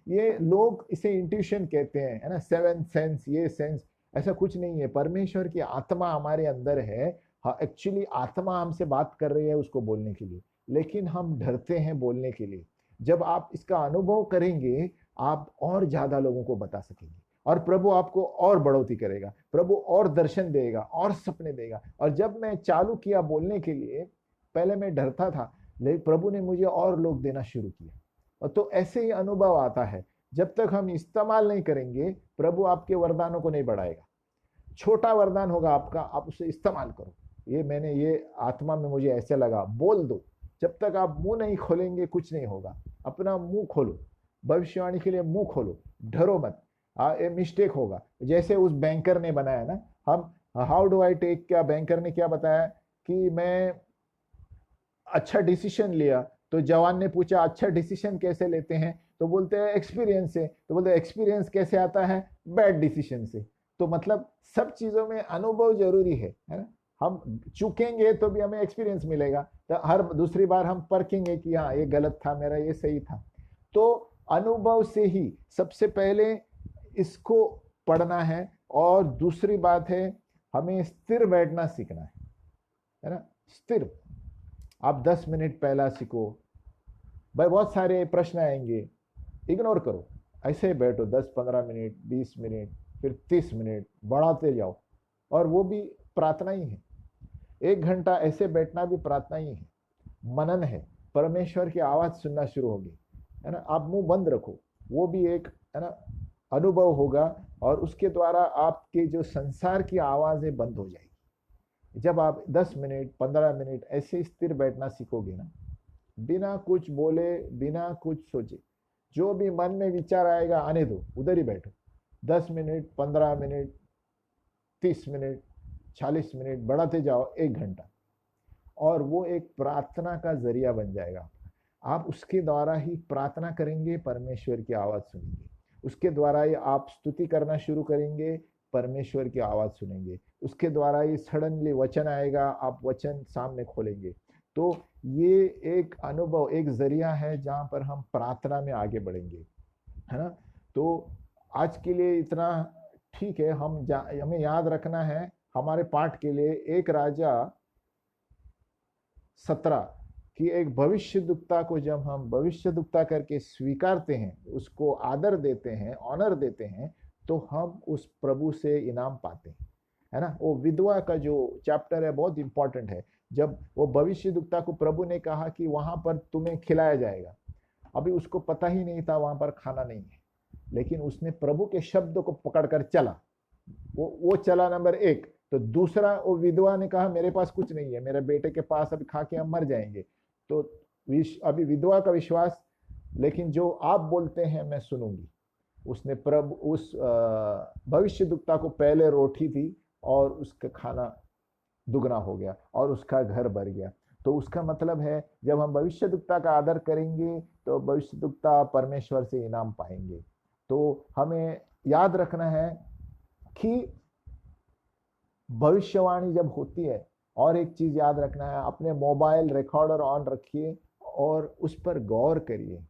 ये लोग इसे इंट्यूशन कहते हैं, है ना, सेवन सेंस, ये सेंस, ऐसा कुछ नहीं है। परमेश्वर की आत्मा हमारे अंदर है, हाँ, एक्चुअली आत्मा हमसे बात कर रही है उसको बोलने के लिए, लेकिन हम डरते हैं बोलने के लिए। जब आप इसका अनुभव करेंगे, आप और ज्यादा लोगों को बता सकेंगे, और प्रभु आपको और बढ़ोतरी करेगा, प्रभु और दर्शन देगा और सपने देगा। और जब मैं चालू किया बोलने के लिए, पहले मैं डरता था, लेकिन प्रभु ने मुझे और लोग देना शुरू किया। और तो ऐसे ही अनुभव आता है। जब तक हम इस्तेमाल नहीं करेंगे, प्रभु आपके वरदानों को नहीं बढ़ाएगा। छोटा वरदान होगा आपका, आप उसे इस्तेमाल करो। ये आत्मा में मुझे ऐसे लगा, बोल दो। जब तक आप मुंह नहीं खोलेंगे कुछ नहीं होगा। अपना मुंह खोलो, भविष्यवाणी के लिए मुंह खोलो, डरो मत। ये मिस्टेक होगा, जैसे उस बैंकर ने बनाया ना। हम हाउ डू आई टेक, क्या बैंकर ने क्या बताया कि मैं अच्छा डिसीजन लिया। तो जवान ने पूछा अच्छा डिसीजन कैसे लेते हैं, तो बोलते हैं एक्सपीरियंस से। तो बोलते एक्सपीरियंस कैसे आता है, बैड डिसीजन से। तो मतलब सब चीजों में अनुभव जरूरी है ना। हम चूकेंगे तो भी हमें एक्सपीरियंस मिलेगा, तो हर दूसरी बार हम परखेंगे कि हाँ ये गलत था मेरा, ये सही था। तो अनुभव से ही सबसे पहले इसको पढ़ना है। और दूसरी बात है, हमें स्थिर बैठना सीखना है ना। स्थिर, आप 10 मिनट पहला सीखो। भाई बहुत सारे प्रश्न आएंगे, इग्नोर करो, ऐसे बैठो 10-15 मिनट, 20 मिनट, फिर 30 मिनट, बढ़ाते जाओ। और वो भी प्रार्थना ही है। 1 घंटा ऐसे बैठना भी प्रार्थना ही है, मनन है। परमेश्वर की आवाज सुनना शुरू होगी, है ना। आप मुंह बंद रखो, वो भी एक, है ना, अनुभव होगा। और उसके द्वारा आपके जो संसार की आवाजें बंद हो जाएगी। जब आप 10 मिनट 15 मिनट ऐसे स्थिर बैठना सीखोगे ना, बिना कुछ बोले, बिना कुछ सोचे, जो भी मन में विचार आएगा आने दो, उधर ही बैठो। 10 मिनट, 15 मिनट, 30 मिनट, 40 मिनट, बढ़ाते जाओ 1 घंटा। और वो एक प्रार्थना का जरिया बन जाएगा। आप उसके द्वारा ही प्रार्थना करेंगे, परमेश्वर की आवाज सुनेंगे। उसके द्वारा ही आप स्तुति करना शुरू करेंगे, परमेश्वर की आवाज सुनेंगे। उसके द्वारा ही सडनली वचन आएगा, आप वचन सामने खोलेंगे। तो ये एक अनुभव, एक जरिया है जहां पर हम प्रार्थना में आगे बढ़ेंगे, है ना। तो आज के लिए इतना ठीक है। हमें याद रखना है हमारे पाठ के लिए 1 राजा 17 कि एक भविष्यद्वक्ता को जब हम भविष्यद्वक्ता करके स्वीकारते हैं, उसको आदर देते हैं, ऑनर देते हैं, तो हम उस प्रभु से इनाम पाते हैं, है ना। वो विधवा का जो चैप्टर है बहुत इंपॉर्टेंट है। जब वो भविष्यद्वक्ता को प्रभु ने कहा कि वहां पर तुम्हें खिलाया जाएगा, अभी उसको पता ही नहीं था वहां पर खाना नहीं है, लेकिन उसने प्रभु के शब्द को पकड़कर चला। वो चला नंबर 1। तो दूसरा, वो विधवा ने कहा मेरे पास कुछ नहीं है, मेरे बेटे के पास अभी खा के हम मर जाएंगे। तो अभी विधवा का विश्वास, लेकिन जो आप बोलते हैं मैं सुनूंगी। उसने प्रभु उस भविष्यद्वक्ता को पहले रोटी दी, और उसका खाना दुगना हो गया, और उसका घर भर गया। तो उसका मतलब है, जब हम भविष्यद्वक्ता का आदर करेंगे, तो भविष्यद्वक्ता परमेश्वर से इनाम पाएंगे। तो हमें याद रखना है कि भविष्यवाणी जब होती है, और एक चीज याद रखना है, अपने मोबाइल रिकॉर्डर ऑन रखिए और उस पर गौर करिए।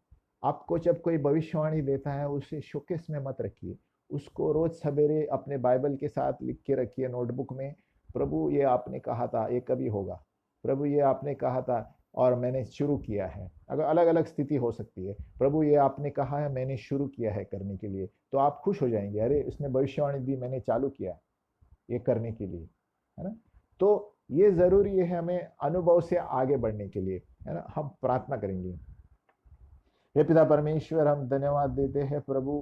आपको जब कोई भविष्यवाणी देता है, उसे शोकेस में मत रखिए, उसको रोज सवेरे अपने बाइबल के साथ लिख के रखिए नोटबुक में। प्रभु ये आपने कहा था, ये कभी होगा, प्रभु ये आपने कहा था और मैंने शुरू किया है। अगर अलग अलग स्थिति हो सकती है, प्रभु ये आपने कहा है, मैंने शुरू किया है करने के लिए। तो आप खुश हो जाएंगे, अरे इसने भविष्यवाणी दी, मैंने चालू किया ये करने के लिए, है ना। तो ये जरूरी है हमें अनुभव से आगे बढ़ने के लिए, है ना। हम प्रार्थना करेंगे। हे पिता परमेश्वर, हम धन्यवाद देते हैं प्रभु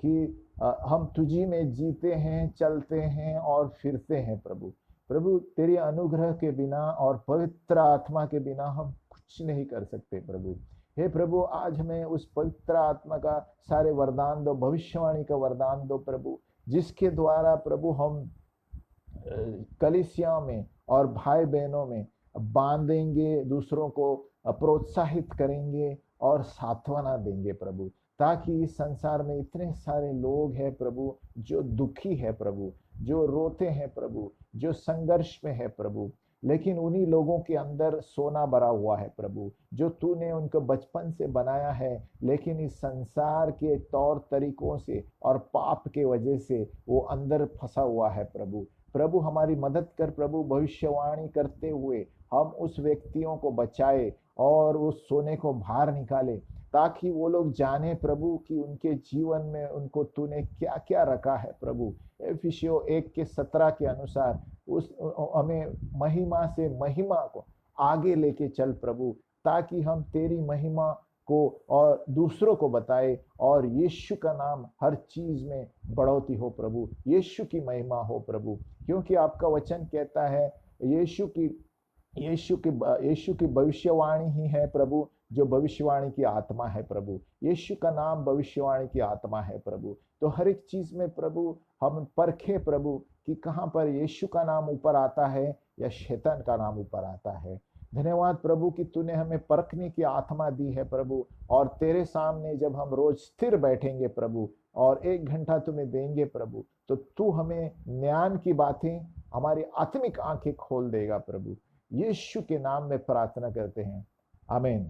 कि हम तुझी में जीते हैं, चलते हैं और फिरते हैं प्रभु। प्रभु तेरी अनुग्रह के बिना और पवित्र आत्मा के बिना हम कुछ नहीं कर सकते प्रभु। हे प्रभु, आज हमें उस पवित्र आत्मा का सारे वरदान दो, भविष्यवाणी का वरदान दो प्रभु, जिसके द्वारा प्रभु हम कलीसिया में और भाई बहनों में बांधेंगे, दूसरों को प्रोत्साहित करेंगे और सांत्वना देंगे प्रभु। ताकि इस संसार में इतने सारे लोग हैं प्रभु, जो दुखी है प्रभु, जो रोते हैं प्रभु, जो संघर्ष में है प्रभु, लेकिन उन्हीं लोगों के अंदर सोना भरा हुआ है प्रभु, जो तूने उनको बचपन से बनाया है, लेकिन इस संसार के तौर तरीकों से और पाप के वजह से वो अंदर फंसा हुआ है प्रभु। प्रभु हमारी मदद कर प्रभु, भविष्यवाणी करते हुए हम उस व्यक्तियों को बचाए और उस सोने को बाहर निकाले, ताकि वो लोग जाने प्रभु कि उनके जीवन में उनको तूने क्या क्या रखा है प्रभु। एफिसियों 1:17 के अनुसार उस हमें महिमा से महिमा को आगे लेके चल प्रभु, ताकि हम तेरी महिमा को और दूसरों को बताए और यीशु का नाम हर चीज में बढ़ोती हो प्रभु, यीशु की महिमा हो प्रभु। क्योंकि आपका वचन कहता है यीशु की यीशु की भविष्यवाणी ही है प्रभु, जो भविष्यवाणी की आत्मा है प्रभु। यीशु का नाम भविष्यवाणी की आत्मा है प्रभु। तो हर एक चीज में प्रभु हम परखे प्रभु कि कहाँ पर यीशु का नाम ऊपर आता है या शैतान का नाम ऊपर आता है। धन्यवाद प्रभु कि तूने हमें परखने की आत्मा दी है प्रभु, और तेरे सामने जब हम रोज स्थिर बैठेंगे प्रभु और 1 घंटा तुम्हें देंगे प्रभु, तो तू हमें ज्ञान की बातें, हमारी आत्मिक आंखें खोल देगा प्रभु। यीशु के नाम में प्रार्थना करते हैं, आमीन।